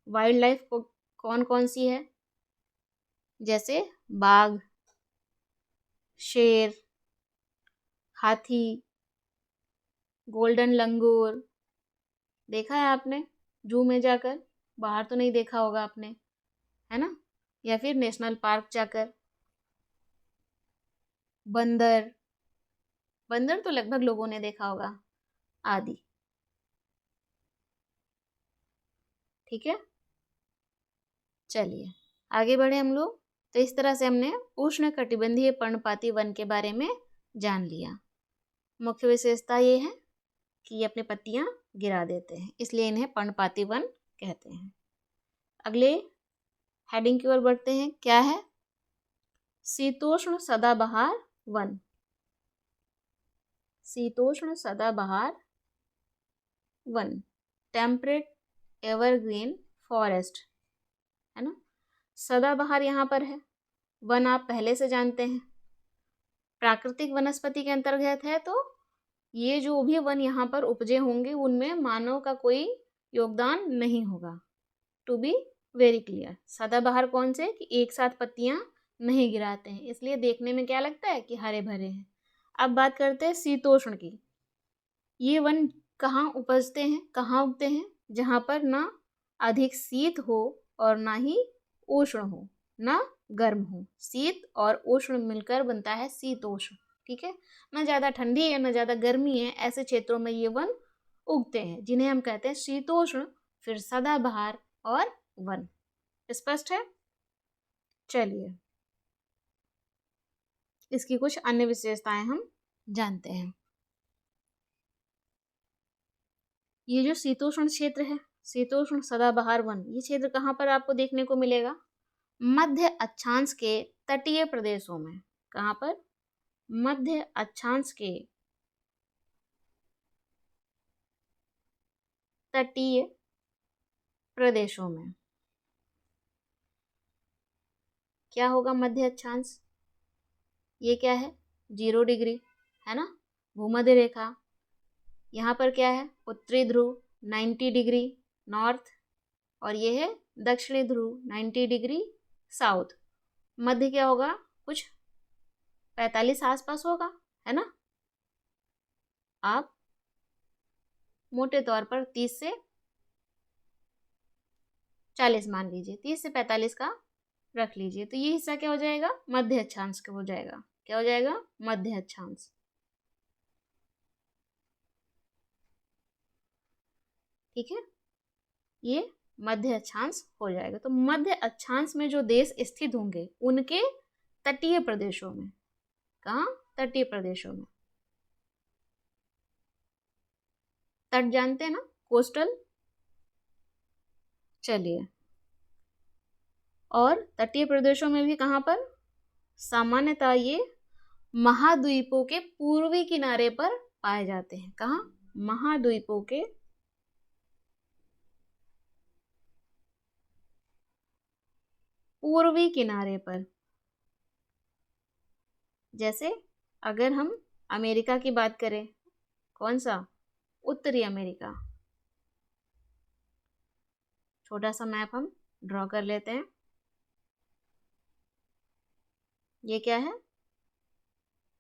वाइल्ड लाइफ कौन कौन सी है? जैसे बाघ, शेर, हाथी, गोल्डन लंगूर। देखा है आपने जू में जाकर? बाहर तो नहीं देखा होगा आपने, है ना। या फिर नेशनल पार्क जाकर। बंदर, बंदर तो लगभग लोगों ने देखा होगा, आदि। ठीक है, चलिए आगे बढ़े हम लोग। तो इस तरह से हमने उष्णकटिबंधीय पर्णपाती वन के बारे में जान लिया। मुख्य विशेषता ये है कि ये अपनी पत्तियां गिरा देते हैं, इसलिए इन्हें पर्णपाती वन कहते हैं। अगले हेडिंग की ओर बढ़ते हैं। क्या है? शीतोष्ण सदाबहार वन। शीतोष्ण सदाबहार वन, टेम्परेट एवरग्रीन फॉरेस्ट, है ना। सदाबहार यहाँ पर है, वन आप पहले से जानते हैं प्राकृतिक वनस्पति के अंतर्गत है, तो ये जो भी वन यहाँ पर उपजे होंगे उनमें मानव का कोई योगदान नहीं होगा। टू बी वेरी क्लियर, सदाबहार कौन से कि एक साथ पत्तियां नहीं गिराते हैं, इसलिए देखने में क्या लगता है कि हरे भरे हैं। अब बात करते हैं शीतोष्ण की। ये वन कहाँ उपजते हैं, कहाँ उगते हैं? जहाँ पर ना अधिक शीत हो और ना ही उष्ण हो, ना गर्म हो। शीत और उष्ण मिलकर बनता है शीतोष्ण। ठीक है, ना ज़्यादा ठंडी है ना ज़्यादा गर्मी है, ऐसे क्षेत्रों में ये वन उगते हैं जिन्हें हम कहते हैं शीतोष्ण, फिर सदाबहार और वन। स्पष्ट है। चलिए इसकी कुछ अन्य विशेषताएं हम जानते हैं। ये जो शीतोष्ण क्षेत्र है, शीतोष्ण सदाबहार वन, ये क्षेत्र कहाँ पर आपको देखने को मिलेगा? मध्य अक्षांश के तटीय प्रदेशों में। कहाँ पर? मध्य अक्षांश के तटीय प्रदेशों में। क्या होगा मध्य अक्षांश? ये क्या है? 0 डिग्री, है ना, भूमध्य रेखा। यहाँ पर क्या है? उत्तरी ध्रुव 90 डिग्री नॉर्थ, और ये है दक्षिणी ध्रुव 90 डिग्री साउथ। मध्य क्या होगा? कुछ 45 आसपास होगा, है ना। आप मोटे तौर पर 30 से 40 मान लीजिए, 30 से 45 का रख लीजिए। तो ये हिस्सा क्या हो जाएगा, मध्य अक्षांश का हो जाएगा। क्या हो जाएगा, मध्य अक्षांश। ठीक है, ये मध्य अक्षांश हो जाएगा। तो मध्य अक्षांश में जो देश स्थित होंगे उनके तटीय प्रदेशों में, कहाँ, तटीय प्रदेशों में, तट जानते हैं ना, कोस्टल। चलिए, और तटीय प्रदेशों में भी कहाँ पर, सामान्यतः ये महाद्वीपों के पूर्वी किनारे पर पाए जाते हैं। कहाँ, महाद्वीपों के पूर्वी किनारे पर। जैसे अगर हम अमेरिका की बात करें, कौन सा, उत्तरी अमेरिका। छोटा सा मैप हम ड्रॉ कर लेते हैं। ये क्या है,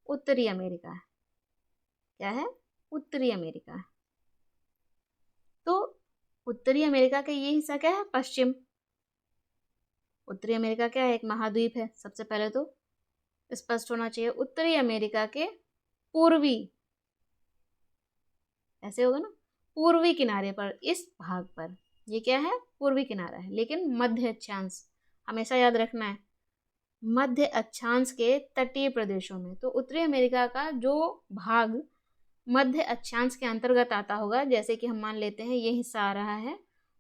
उत्तरी अमेरिका है। क्या है, उत्तरी अमेरिका है। तो उत्तरी अमेरिका का ये हिस्सा क्या है, पश्चिम। उत्तरी अमेरिका क्या है, एक महाद्वीप है। सबसे पहले तो स्पष्ट होना चाहिए, उत्तरी अमेरिका के पूर्वी, ऐसे होगा ना, पूर्वी किनारे पर, इस भाग पर, ये क्या है, पूर्वी किनारा है। लेकिन मध्य अक्षांश हमेशा याद रखना है, मध्य अक्षांश के तटीय प्रदेशों में। तो उत्तरी अमेरिका का जो भाग मध्य अक्षांश के अंतर्गत आता होगा, जैसे कि हम मान लेते हैं ये हिस्सा आ रहा है,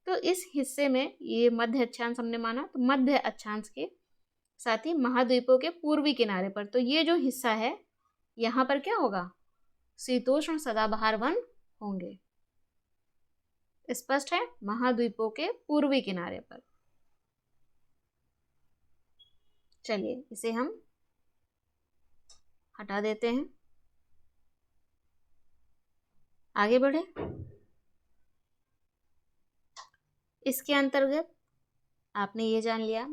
तो इस हिस्से में, ये मध्य अक्षांश हमने माना, तो मध्य अक्षांश के साथ ही महाद्वीपों के पूर्वी किनारे पर, तो ये जो हिस्सा है यहाँ पर क्या होगा, शीतोष्ण सदाबहार वन होंगे। स्पष्ट है, महाद्वीपों के पूर्वी किनारे पर। चलिए इसे हम हटा देते हैं, आगे बढ़े। इसके अंतर्गत आपने ये जान लिया,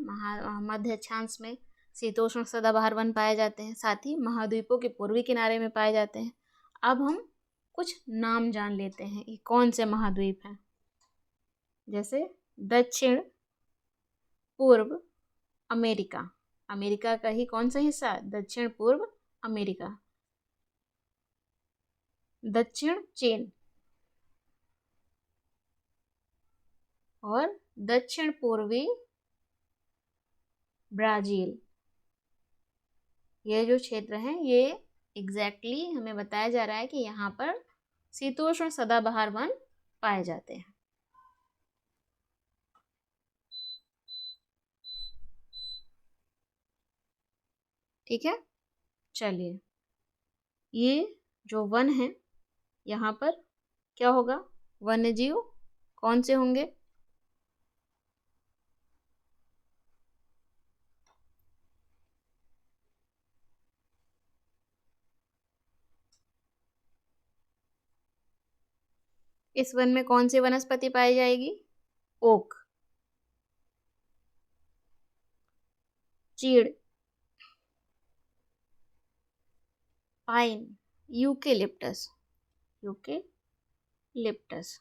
मध्य अक्षांश में शीतोष्ण सदाबहार वन पाए जाते हैं, साथ ही महाद्वीपों के पूर्वी किनारे में पाए जाते हैं। अब हम कुछ नाम जान लेते हैं, ये कौन से महाद्वीप हैं। जैसे दक्षिण पूर्व अमेरिका, अमेरिका का ही कौन सा हिस्सा, दक्षिण पूर्व अमेरिका। दक्षिण चीन और दक्षिण पूर्वी ब्राजील। ये जो क्षेत्र हैं, ये एग्जैक्टली हमें बताया जा रहा है कि यहाँ पर शीतोष्ण सदाबहार वन पाए जाते हैं। ठीक है, चलिए, ये जो वन है यहाँ पर क्या होगा, वन्य जीव कौन से होंगे, इस वन में कौन सी वनस्पति पाई जाएगी, ओक, चीड़, पाइन, यूकेलिप्टस, यूकेलिप्टस।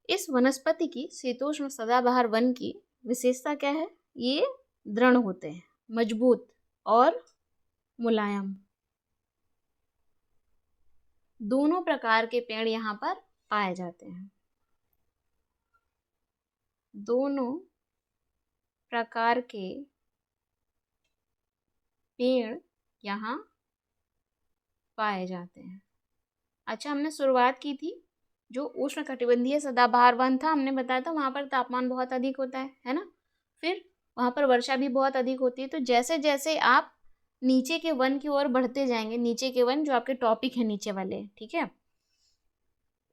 इस वनस्पति की शीतोष्ण सदाबहार वन की विशेषता क्या है, ये दृढ़ होते हैं, मजबूत और मुलायम। दोनों प्रकार के पेड़ यहाँ पर पाए जाते हैं। दोनों प्रकार के पेड़ यहाँ पाए जाते हैं। अच्छा, हमने शुरुआत की थी, जो उष्णकटिबंधीय सदाबहार वन था, हमने बताया था वहाँ पर तापमान बहुत अधिक होता है ना, फिर वहाँ पर वर्षा भी बहुत अधिक होती है। तो जैसे जैसे आप नीचे के वन की ओर बढ़ते जाएंगे, नीचे के वन जो आपके टॉपिक है नीचे वाले, ठीक है,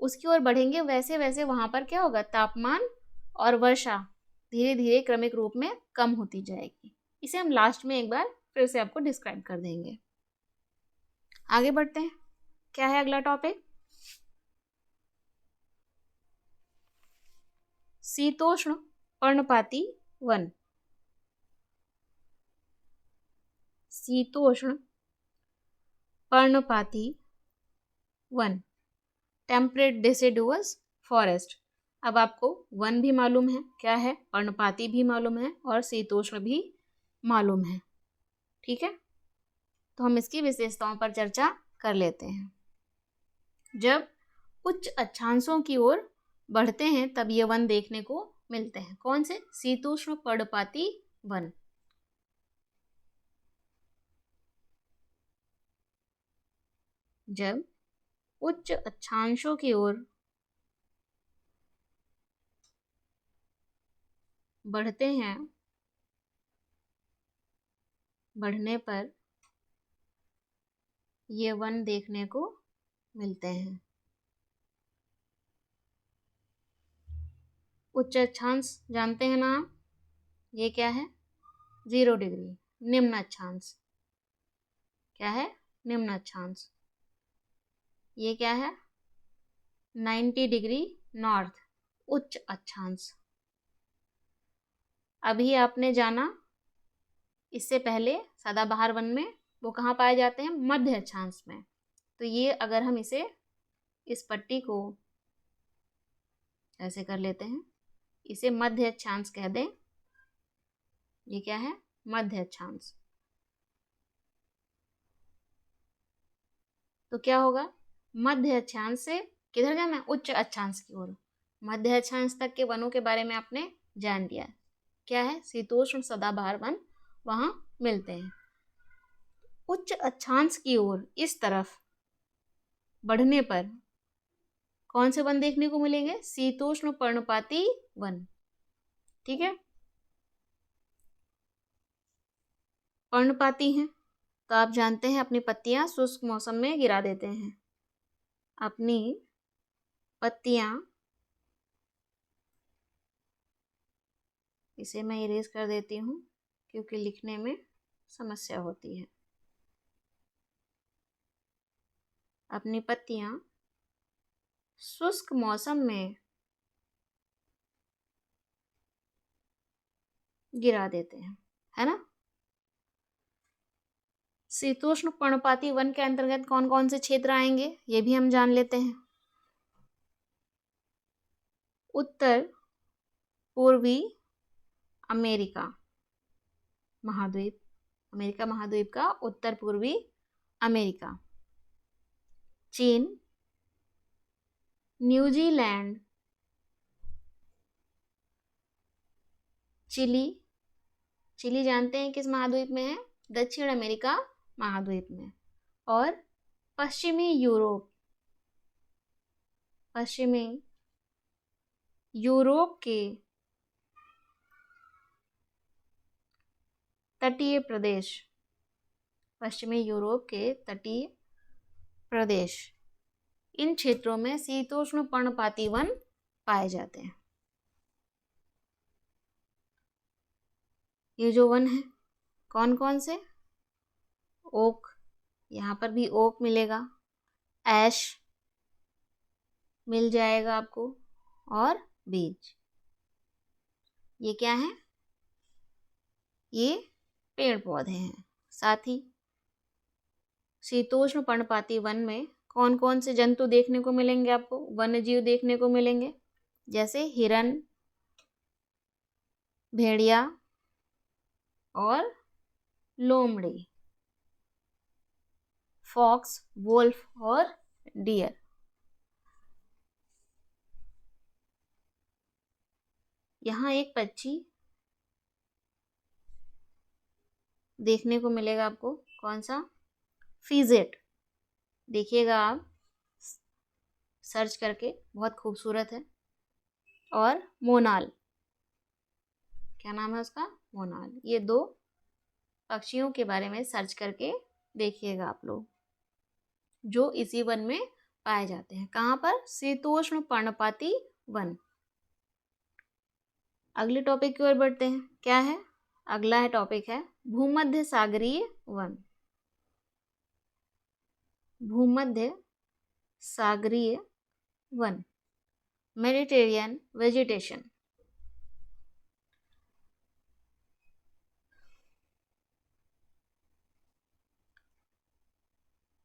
उसकी ओर बढ़ेंगे, वैसे वैसे वहाँ पर क्या होगा, तापमान और वर्षा धीरे धीरे क्रमिक रूप में कम होती जाएगी। इसे हम लास्ट में एक बार फिर से आपको डिस्क्राइब कर देंगे। आगे बढ़ते हैं, क्या है अगला टॉपिक, शीतोष्ण पर्णपाती वन। शीतोष्ण पर्णपाती वन, टेम्परेट डेसिडुअस फॉरेस्ट। अब आपको वन भी मालूम है क्या है, पर्णपाती भी मालूम है और शीतोष्ण भी मालूम है। ठीक है, तो हम इसकी विशेषताओं पर चर्चा कर लेते हैं। जब उच्च अक्षांशों की ओर बढ़ते हैं तब ये वन देखने को मिलते हैं। कौन से? शीतोष्ण पर्णपाती वन। जब उच्च अक्षांशों की ओर बढ़ते हैं, बढ़ने पर ये वन देखने को मिलते हैं। उच्च अक्षांश जानते हैं ना आप? ये क्या है? 0 डिग्री। निम्न अक्षांश क्या है? निम्न अक्षांश। ये क्या है? 90 डिग्री नॉर्थ, उच्च अक्षांश। अभी आपने जाना इससे पहले सदाबहार वन में वो कहाँ पाए जाते हैं? मध्य अक्षांश में। तो ये अगर हम इस पट्टी को ऐसे कर लेते हैं, इसे मध्य अक्षांश कह दें। ये क्या है? मध्य अक्षांश। तो क्या होगा? मध्य अक्षांश से किधर जाना है? उच्च अक्षांश की ओर। मध्य अक्षांश तक के वनों के बारे में आपने जान लिया। क्या है? शीतोष्ण सदाबहार वन वहां मिलते हैं। उच्च अक्षांश की ओर इस तरफ बढ़ने पर कौन से वन देखने को मिलेंगे? शीतोष्ण पर्णपाती वन। ठीक है, पर्णपाती हैं तो आप जानते हैं अपनी पत्तियां शुष्क मौसम में गिरा देते हैं। अपनी पत्तियां, इसे मैं इरेज कर देती हूँ क्योंकि लिखने में समस्या होती है। अपनी पत्तियां शुष्क मौसम में गिरा देते हैं, है ना। शीतोष्ण पर्णपाती वन के अंतर्गत कौन कौन से क्षेत्र आएंगे ये भी हम जान लेते हैं। उत्तर पूर्वी अमेरिका महाद्वीप, अमेरिका महाद्वीप का उत्तर पूर्वी अमेरिका, चीन, न्यूजीलैंड, चिली। चिली जानते हैं किस महाद्वीप में है? दक्षिण अमेरिका महाद्वीप में। और पश्चिमी यूरोप, पश्चिमी यूरोप के तटीय प्रदेश, पश्चिमी यूरोप के तटीय प्रदेश, इन क्षेत्रों में शीतोष्ण पर्णपाती वन पाए जाते हैं। ये जो वन है कौन कौन से? ओक, यहाँ पर भी ओक मिलेगा, ऐश मिल जाएगा आपको, और बीज। ये क्या है? ये पेड़ पौधे हैं। साथ ही शीतोष्ण पर्णपाती वन में कौन कौन से जंतु देखने को मिलेंगे आपको? वन्य जीव देखने को मिलेंगे, जैसे हिरन, भेड़िया और लोमड़ी, फॉक्स, वोल्फ और डियर। यहाँ एक पक्षी देखने को मिलेगा आपको, कौन सा? फीजेट। देखिएगा आप सर्च करके, बहुत खूबसूरत है। और मोनाल, क्या नाम है उसका? मोनाल। ये दो पक्षियों के बारे में सर्च करके देखिएगा आप लोग, जो इसी वन में पाए जाते हैं। कहाँ पर? शीतोष्ण पर्णपाती वन। अगले टॉपिक की ओर बढ़ते हैं। क्या है अगला? है टॉपिक है भूमध्य सागरीय वन। भूमध्य सागरीय वन, मेडिटेरियन वेजिटेशन।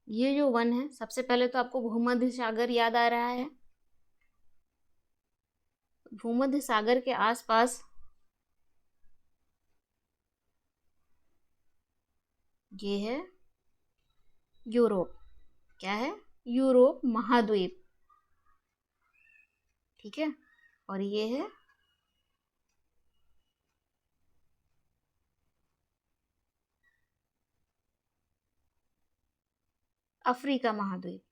ये जो वन है, सबसे पहले तो आपको भूमध्य सागर याद आ रहा है। भूमध्य सागर के आसपास ये है यूरोप। क्या है? यूरोप महाद्वीप। ठीक है, और ये है अफ्रीका महाद्वीप।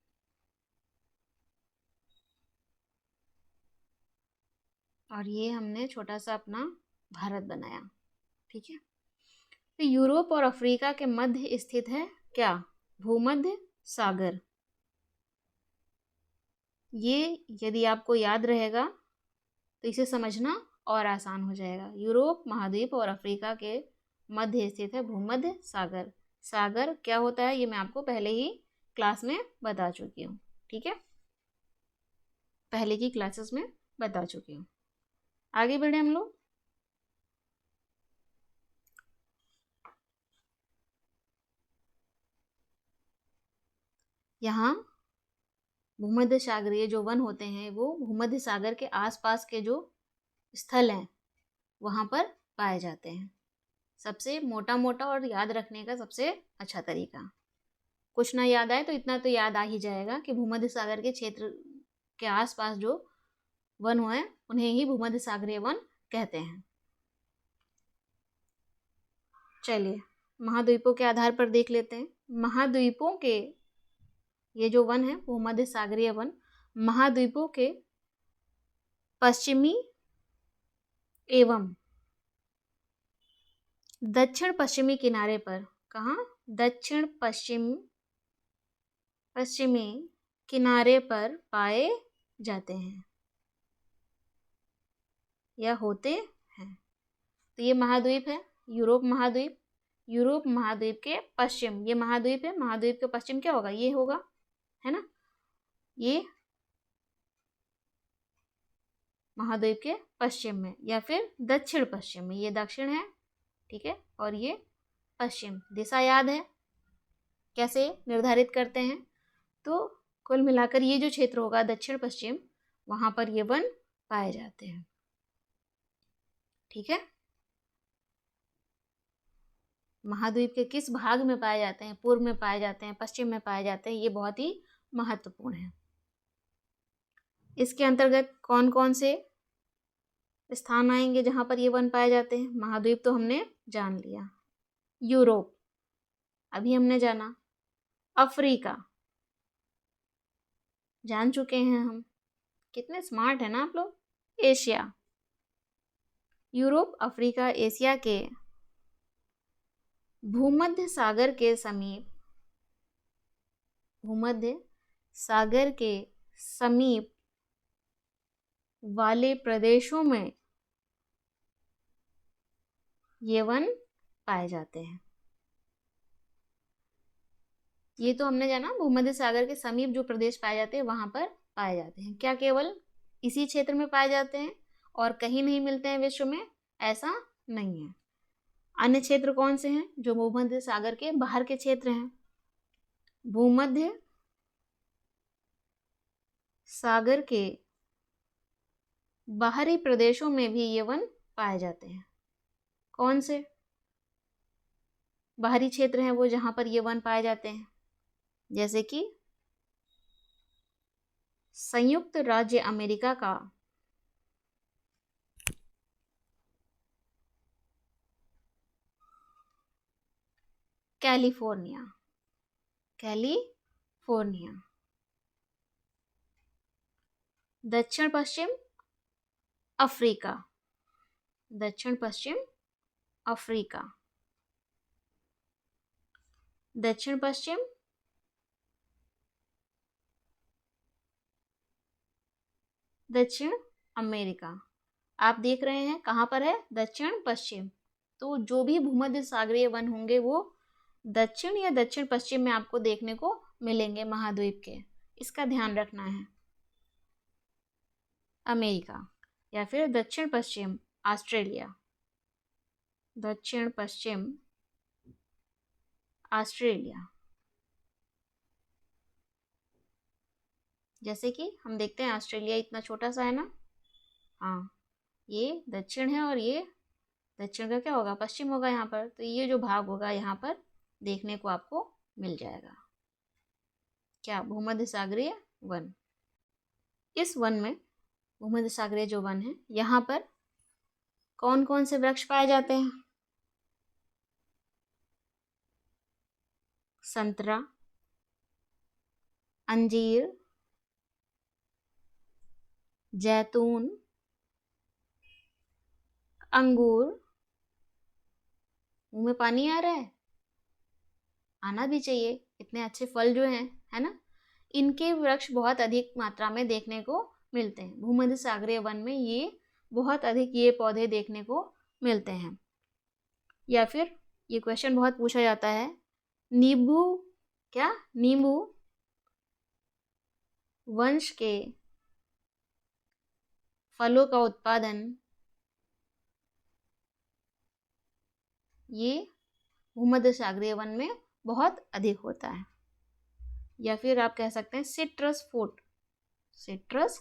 और ये हमने छोटा सा अपना भारत बनाया। ठीक है, तो यूरोप और अफ्रीका के मध्य स्थित है क्या? भूमध्य सागर। ये यदि आपको याद रहेगा तो इसे समझना और आसान हो जाएगा। यूरोप महाद्वीप और अफ्रीका के मध्य स्थित है भूमध्य सागर। सागर क्या होता है ये मैं आपको पहले ही क्लास में बता चुकी हूँ। ठीक है, पहले की क्लासेस में बता चुकी हूँ। आगे बढ़े हम लोग। यहाँ भूमध्य सागरीय जो वन होते हैं वो भूमध्य सागर के आसपास के जो स्थल हैं वहाँ पर पाए जाते हैं। सबसे मोटा मोटा और याद रखने का सबसे अच्छा तरीका, कुछ ना याद आए तो इतना तो याद आ ही जाएगा कि भूमध्य सागर के क्षेत्र के आसपास जो वन हुए उन्हें ही भूमध्य सागरीय वन कहते हैं। चलिए महाद्वीपों के आधार पर देख लेते हैं। महाद्वीपों के ये जो वन है भूमध्य सागरीय वन महाद्वीपों के पश्चिमी एवं दक्षिण पश्चिमी किनारे पर, कहाँ? दक्षिण पश्चिमी किनारे पर पाए जाते हैं या होते हैं। तो ये महाद्वीप है यूरोप महाद्वीप। यूरोप महाद्वीप के पश्चिम, ये महाद्वीप है, महाद्वीप के पश्चिम क्या होगा? ये होगा, है ना? ये महाद्वीप के पश्चिम में या फिर दक्षिण पश्चिम में, ये दक्षिण है। ठीक है, और ये पश्चिम। दिशा याद है, कैसे निर्धारित करते हैं? तो कुल मिलाकर ये जो क्षेत्र होगा दक्षिण पश्चिम, वहां पर ये वन पाए जाते हैं। ठीक है, महाद्वीप के किस भाग में पाए जाते हैं? पूर्व में पाए जाते हैं, पश्चिम में पाए जाते हैं, ये बहुत ही महत्वपूर्ण है। इसके अंतर्गत कौन कौन से स्थान आएंगे जहां पर ये वन पाए जाते हैं? महाद्वीप तो हमने जान लिया, यूरोप अभी हमने जाना, अफ्रीका जान चुके हैं हम, कितने स्मार्ट है ना आप लोग। एशिया, यूरोप अफ्रीका एशिया के भूमध्य सागर के समीप, भूमध्य सागर के समीप वाले प्रदेशों में ये वन पाए जाते हैं। ये तो हमने जाना भूमध्य सागर के समीप जो प्रदेश पाए जाते हैं वहां पर पाए जाते हैं। क्या केवल इसी क्षेत्र में पाए जाते हैं और कहीं नहीं मिलते हैं विश्व में? ऐसा नहीं है। अन्य क्षेत्र कौन से हैं जो भूमध्य सागर के बाहर के क्षेत्र हैं? भूमध्य सागर के बाहरी प्रदेशों में भी ये वन पाए जाते हैं। कौन से बाहरी क्षेत्र हैं वो जहां पर ये वन पाए जाते हैं? जैसे कि संयुक्त राज्य अमेरिका का कैलिफोर्निया, कैलिफोर्निया, दक्षिण पश्चिम अफ्रीका, दक्षिण पश्चिम अफ्रीका, दक्षिण पश्चिम दक्षिण अमेरिका। आप देख रहे हैं कहाँ पर है? दक्षिण पश्चिम। तो जो भी भूमध्य सागरीय वन होंगे वो दक्षिण या दक्षिण पश्चिम में आपको देखने को मिलेंगे महाद्वीप के, इसका ध्यान रखना है। अमेरिका या फिर दक्षिण पश्चिम ऑस्ट्रेलिया, दक्षिण पश्चिम ऑस्ट्रेलिया। जैसे कि हम देखते हैं ऑस्ट्रेलिया इतना छोटा सा है ना, हाँ, ये दक्षिण है और ये दक्षिण का क्या होगा, पश्चिम होगा यहाँ पर। तो ये जो भाग होगा यहाँ पर देखने को आपको मिल जाएगा, क्या, भूमध्य सागरीय वन। इस वन में, भूमध्य सागरीय जो वन है, यहाँ पर कौन कौन से वृक्ष पाए जाते हैं? संतरा, अंजीर, जैतून, अंगूर। मुंह में पानी आ रहा है? आना भी चाहिए, इतने अच्छे फल जो हैं, है ना, इनके वृक्ष बहुत अधिक मात्रा में देखने को मिलते हैं। भूमध्य सागरीय वन में ये बहुत अधिक ये पौधे देखने को मिलते हैं। या फिर ये क्वेश्चन बहुत पूछा जाता है, नींबू, क्या, नींबू वंश के फलों का उत्पादन ये भूमध्य सागरीय वन में बहुत अधिक होता है। या फिर आप कह सकते हैं सिट्रस फ्रूट, सिट्रस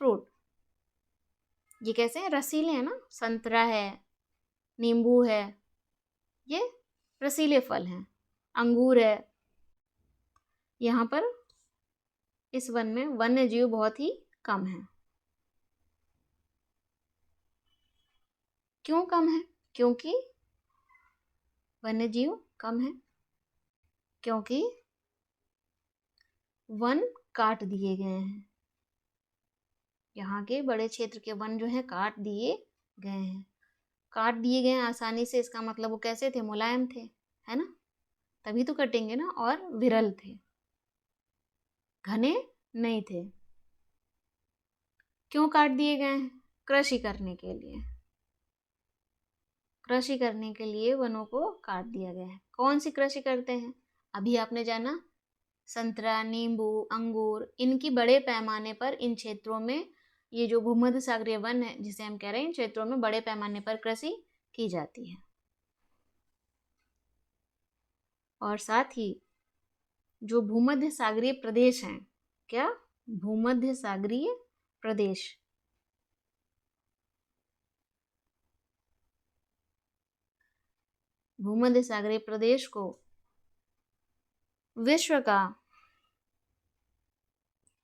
फ्रूट। ये कैसे हैं, रसीले हैं ना, संतरा है, नींबू है, ये रसीले फल हैं। अंगूर है। यहाँ पर इस वन में वन्य जीव बहुत ही कम है। क्यों कम है? क्योंकि वन्य जीव कम है, क्योंकि वन काट दिए गए हैं। यहाँ के बड़े क्षेत्र के वन जो है काट दिए गए हैं। काट दिए गए आसानी से, इसका मतलब वो कैसे थे, मुलायम थे, है ना, तभी तो कटेंगे ना। और विरल थे, घने नहीं थे। क्यों काट दिए गए हैं? कृषि करने के लिए, कृषि करने के लिए वनों को काट दिया गया है। कौन सी कृषि करते हैं? अभी आपने जाना, संतरा, नींबू, अंगूर, इनकी बड़े पैमाने पर इन क्षेत्रों में, ये जो भूमध्य सागरीय वन है जिसे हम कह रहे हैं, इन क्षेत्रों में बड़े पैमाने पर कृषि की जाती है। और साथ ही जो भूमध्य सागरीय प्रदेश हैं, क्या, भूमध्य सागरीय प्रदेश, भूमध्य सागरीय प्रदेश को विश्व का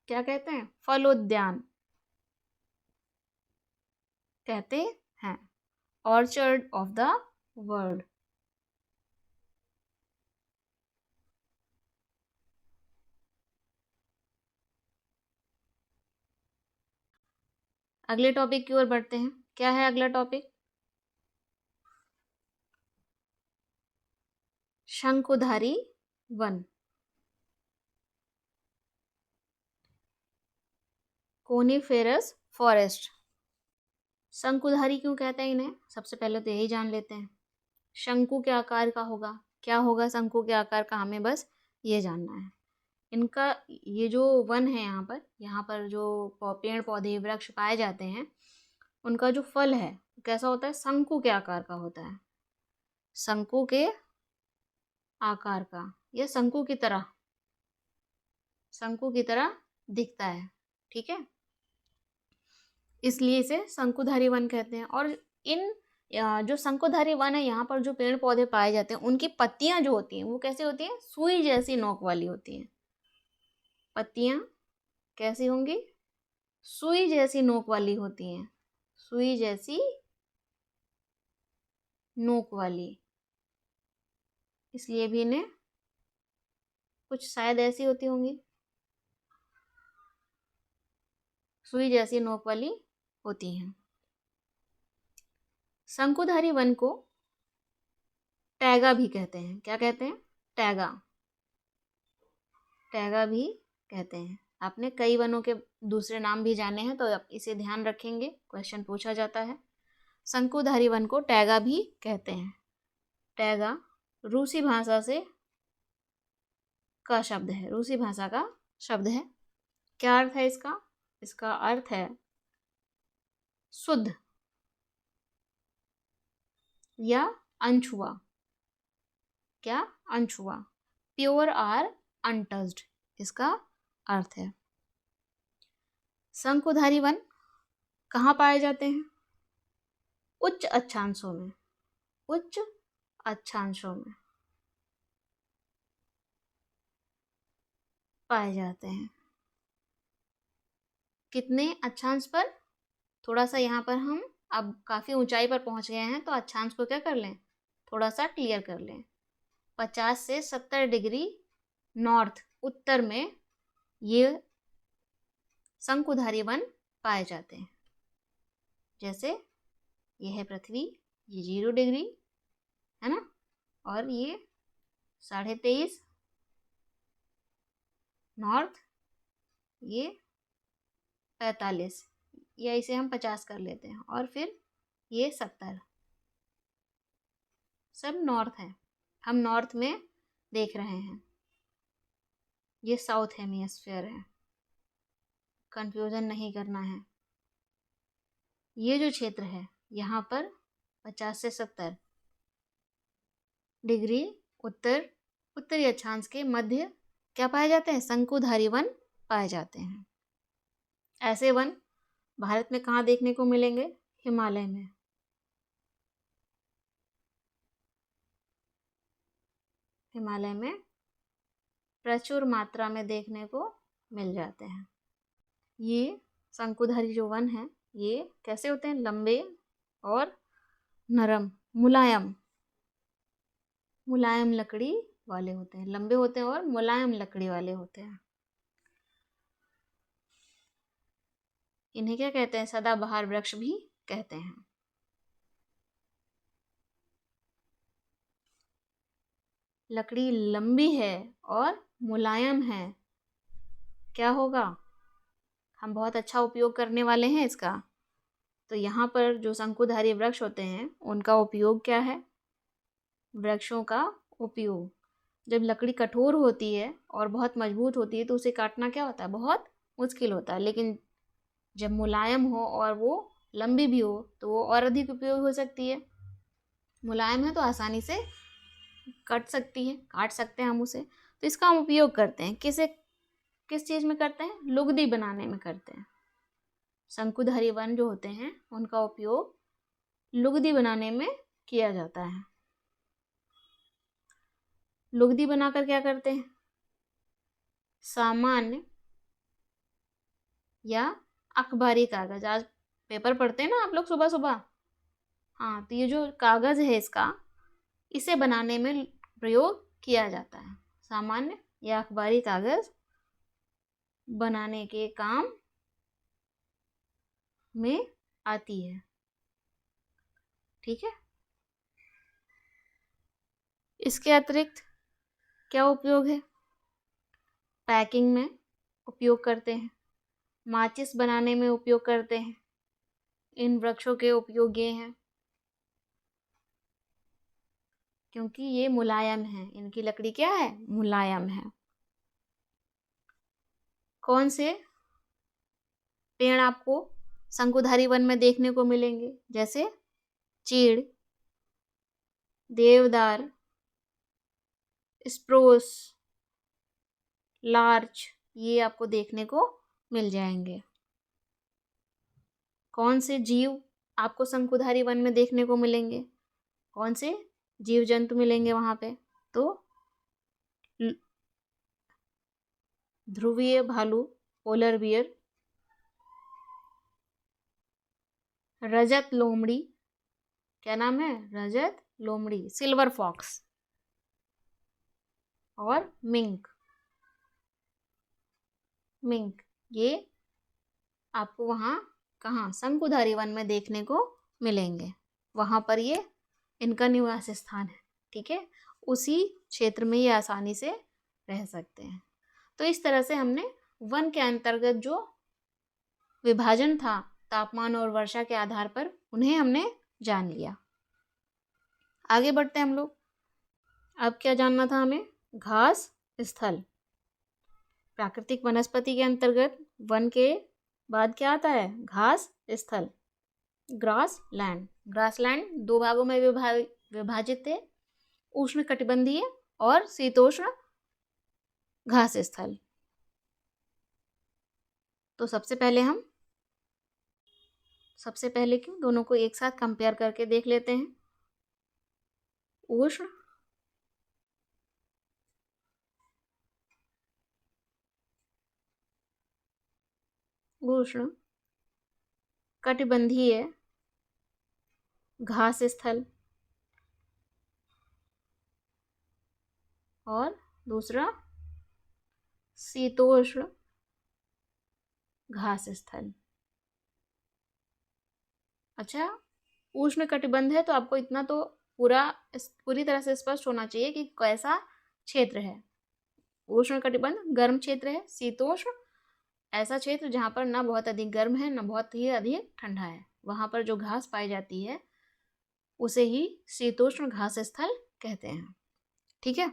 क्या कहते हैं, फलोद्यान कहते हैं, ऑर्चर्ड ऑफ द वर्ल्ड। अगले टॉपिक की ओर बढ़ते हैं। क्या है अगला टॉपिक? शंकुधारी वन, कोनिफेरस फॉरेस्ट। शंकुधारी क्यों कहते हैं इन्हें? सबसे पहले तो यही जान लेते हैं, शंकु के आकार का होगा। क्या होगा शंकु के आकार का, हमें बस ये जानना है। इनका ये जो वन है, यहाँ पर जो पेड़ पौधे वृक्ष पाए जाते हैं, उनका जो फल है कैसा होता है, शंकु के आकार का होता है, शंकु के आकार का, या शंकु की तरह, शंकु की तरह दिखता है, ठीक है, इसलिए इसे शंकुधारी वन कहते हैं। और इन जो शंकुधारी वन है, यहाँ पर जो पेड़ पौधे पाए जाते हैं, उनकी पत्तियां जो होती हैं वो कैसी होती हैं, सुई जैसी नोक वाली होती हैं। पत्तियां कैसी होंगी, सुई जैसी नोक वाली होती हैं, सुई जैसी नोक वाली, इसलिए भी इन्हें कुछ शायद ऐसी होती होंगी, सुई जैसी नोक वाली होती हैं। शंकुधारी वन को टैगा भी कहते हैं। क्या कहते हैं? टैगा, टैगा भी कहते हैं। आपने कई वनों के दूसरे नाम भी जाने हैं, तो आप इसे ध्यान रखेंगे, क्वेश्चन पूछा जाता है। शंकुधारी वन को टैगा भी कहते हैं। टैगा रूसी भाषा से का शब्द है, रूसी भाषा का शब्द है। क्या अर्थ है इसका? इसका अर्थ है शुद्ध या अनछुआ। क्या? अनछुआ, प्योर आर अनटच्ड, इसका अर्थ है। शंकुधारी वन कहाँ पाए जाते हैं? उच्च अक्षांशों में, उच्च अक्षांशों में पाए जाते हैं। कितने अक्षांश पर? थोड़ा सा यहाँ पर हम अब काफ़ी ऊंचाई पर पहुंच गए हैं, तो अक्षांश को क्या कर लें, थोड़ा सा क्लियर कर लें। 50 से 70 डिग्री नॉर्थ, उत्तर में ये शंकुधारी वन पाए जाते हैं। जैसे ये है पृथ्वी, ये 0 डिग्री है ना, और ये 23.5 नॉर्थ, ये 45, या इसे हम 50 कर लेते हैं, और फिर ये 70, सब नॉर्थ है। हम नॉर्थ में देख रहे हैं। ये साउथ हेमिस्फीयर है, कंफ्यूजन नहीं करना है। ये जो क्षेत्र है यहाँ पर 50 से 70 डिग्री उत्तरी अक्षांश के मध्य क्या पाए जाते हैं? शंकुधारी वन पाए जाते हैं। ऐसे वन भारत में कहाँ देखने को मिलेंगे? हिमालय में। हिमालय में प्रचुर मात्रा में देखने को मिल जाते हैं। ये शंकुधारी जो वन है, ये कैसे होते हैं? लंबे और नरम, मुलायम लकड़ी वाले होते हैं। लंबे होते हैं और मुलायम लकड़ी वाले होते हैं। इन्हें क्या कहते हैं? सदाबहार वृक्ष भी कहते हैं। लकड़ी लंबी है और मुलायम है, क्या होगा? हम बहुत अच्छा उपयोग करने वाले हैं इसका। तो यहाँ पर जो शंकुधारी वृक्ष होते हैं, उनका उपयोग क्या है? वृक्षों का उपयोग, जब लकड़ी कठोर होती है और बहुत मजबूत होती है तो उसे काटना क्या होता है? बहुत मुश्किल होता है। लेकिन जब मुलायम हो और वो लंबी भी हो तो वो और अधिक उपयोग हो सकती है। मुलायम है तो आसानी से काट सकते हैं हम उसे। तो इसका हम उपयोग करते हैं, किस चीज़ में करते हैं? लुगदी बनाने में करते हैं। शंकुधारी वन जो होते हैं उनका उपयोग लुगदी बनाने में किया जाता है। लुगदी बनाकर क्या करते हैं? सामान्य या अखबारी कागज, आज पेपर पढ़ते हैं ना आप लोग सुबह सुबह, हाँ, तो ये जो कागज है इसका, इसे बनाने में प्रयोग किया जाता है। सामान्य या अखबारी कागज बनाने के काम में आती है। ठीक है। इसके अतिरिक्त क्या उपयोग है? पैकिंग में उपयोग करते हैं, माचिस बनाने में उपयोग करते हैं। इन वृक्षों के उपयोग ये हैं क्योंकि ये मुलायम है, इनकी लकड़ी क्या है? मुलायम है। कौन से पेड़ आपको शंकुधारी वन में देखने को मिलेंगे? जैसे चीड़, देवदार, स्प्रूस, लार्च, ये आपको देखने को मिल जाएंगे। कौन से जीव आपको शंकुधारी वन में देखने को मिलेंगे? कौन से जीव जंतु मिलेंगे वहां पे? तो ध्रुवीय भालू, पोलर बियर, रजत लोमड़ी, क्या नाम है? रजत लोमड़ी, सिल्वर फॉक्स, और मिंक। ये आपको वहाँ कहाँ? शंकुधारी वन में देखने को मिलेंगे। वहाँ पर ये इनका निवास स्थान है। ठीक है, उसी क्षेत्र में ये आसानी से रह सकते हैं। तो इस तरह से हमने वन के अंतर्गत जो विभाजन था तापमान और वर्षा के आधार पर, उन्हें हमने जान लिया। आगे बढ़ते हैं हम लोग। अब क्या जानना था हमें? घास स्थल। प्राकृतिक वनस्पति के अंतर्गत वन के बाद क्या आता है? घास स्थल, ग्रास लैंड। ग्रास लैंड दो भागों में विभाजित है, उष्ण कटिबंधीय और शीतोष्ण घास स्थल। तो सबसे पहले हम सबसे पहले क्यों दोनों को एक साथ कंपेयर करके देख लेते हैं। उष्ण उष्ण कटिबंधीय घास स्थल और दूसरा शीतोष्ण घास स्थल। अच्छा, उष्ण कटिबंध है तो आपको इतना तो पूरी तरह से स्पष्ट होना चाहिए कि कैसा क्षेत्र है। उष्ण कटिबंध गर्म क्षेत्र है, शीतोष्ण ऐसा क्षेत्र जहाँ पर ना बहुत अधिक गर्म है ना बहुत ही अधिक ठंडा है, वहाँ पर जो घास पाई जाती है उसे ही शीतोष्ण घास स्थल कहते हैं। ठीक है।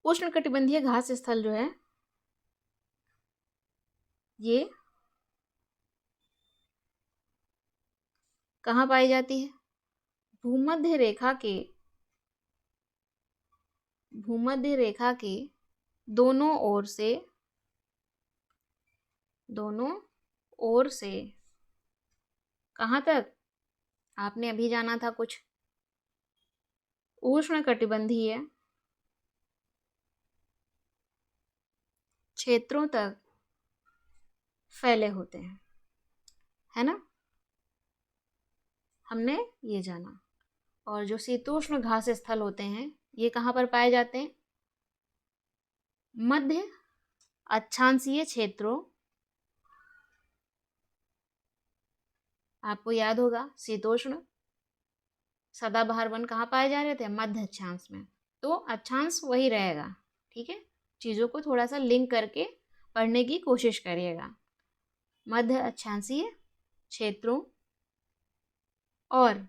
उष्ण कटिबंधीय घास स्थल जो है ये कहाँ पाई जाती है? भूमध्य रेखा के दोनों ओर से कहाँ तक? आपने अभी जाना था कुछ। उष्ण कटिबंधीय क्षेत्रों तक फैले होते हैं, है ना? हमने ये जाना। और जो शीतोष्ण घास स्थल होते हैं ये कहाँ पर पाए जाते हैं? मध्य अक्षांशीय क्षेत्रों, आपको याद होगा शीतोष्ण सदाबहार वन कहाँ पाए जा रहे थे? मध्य अक्षांश में। तो अक्षांश वही रहेगा। ठीक है, चीज़ों को थोड़ा सा लिंक करके पढ़ने की कोशिश करिएगा। मध्य अक्षांशीय क्षेत्रों और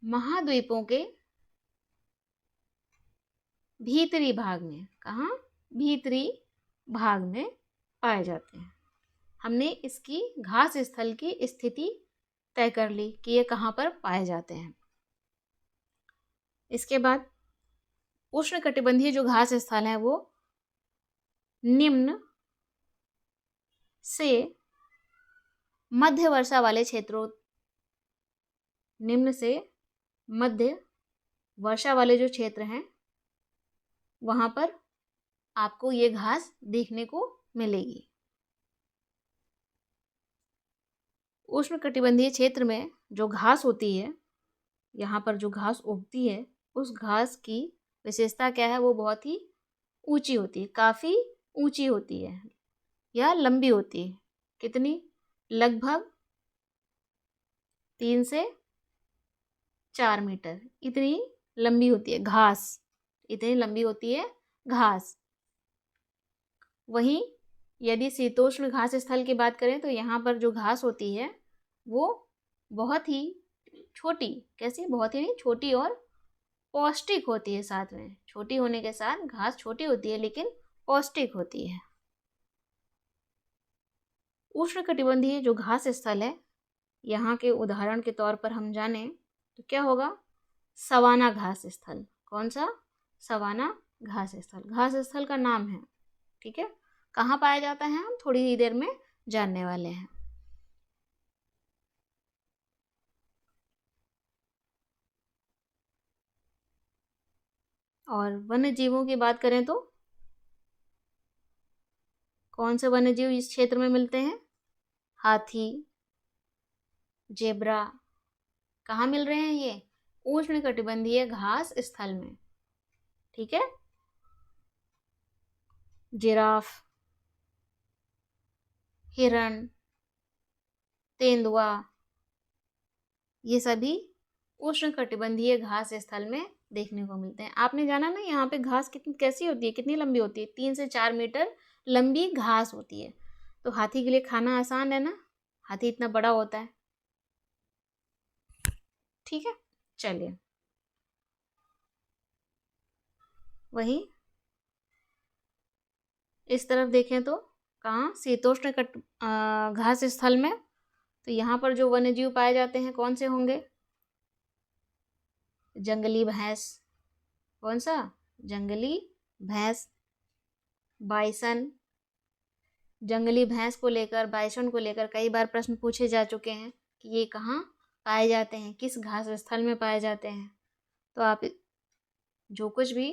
महाद्वीपों के भीतरी भाग में, कहाँ? भीतरी भाग में पाए जाते हैं। हमने इसकी घास स्थल की स्थिति तय कर ली कि ये कहाँ पर पाए जाते हैं। इसके बाद उष्ण कटिबंधीय जो घास स्थल है वो निम्न से मध्य वर्षा वाले क्षेत्रों, निम्न से मध्य वर्षा वाले जो क्षेत्र हैं वहां पर आपको ये घास देखने को मिलेगी। उष्ण कटिबंधीय क्षेत्र में जो घास होती है, यहाँ पर जो घास उगती है उस घास की विशेषता क्या है? वो बहुत ही ऊंची होती है, काफ़ी ऊंची होती है या लंबी होती है। कितनी? लगभग 3 से 4 मीटर इतनी लंबी होती है घास, इतनी लंबी होती है घास। वहीं यदि शीतोष्ण घास स्थल की बात करें तो यहाँ पर जो घास होती है वो बहुत ही छोटी, कैसी? बहुत ही छोटी और पौष्टिक होती है। साथ में छोटी होने के साथ घास छोटी होती है लेकिन पौष्टिक होती है। उष्ण कटिबंधीय जो घास स्थल है यहाँ के उदाहरण के तौर पर हम जाने तो क्या होगा? सवाना घास स्थल। कौन सा? सवाना घास स्थल। घास स्थल का नाम है। ठीक है, कहाँ पाया जाता है हम थोड़ी ही देर में जानने वाले हैं। और वन्य जीवों की बात करें तो कौन से वन्य जीव इस क्षेत्र में मिलते हैं? हाथी, जेब्रा। कहाँ मिल रहे हैं ये? उष्ण कटिबंधीय घास स्थल में। ठीक है, जिराफ, हिरण, तेंदुआ, ये सभी उष्ण कटिबंधीय घास स्थल में देखने को मिलते हैं। आपने जाना ना यहाँ पे घास कितनी कैसी होती है, कितनी लंबी होती है? 3 से 4 मीटर लंबी घास होती है। तो हाथी के लिए खाना आसान है ना, हाथी इतना बड़ा होता है। ठीक है, चलिए वही इस तरफ देखें तो कहाँ? शीतोष्ण घास स्थल में। तो यहाँ पर जो वन्य जीव पाए जाते हैं कौन से होंगे? जंगली भैंस। कौन सा? जंगली भैंस, बाइसन, जंगली भैंस को लेकर, बाइसन को लेकर कई बार प्रश्न पूछे जा चुके हैं कि ये कहाँ पाए जाते हैं, किस घास स्थल में पाए जाते हैं। तो आप जो कुछ भी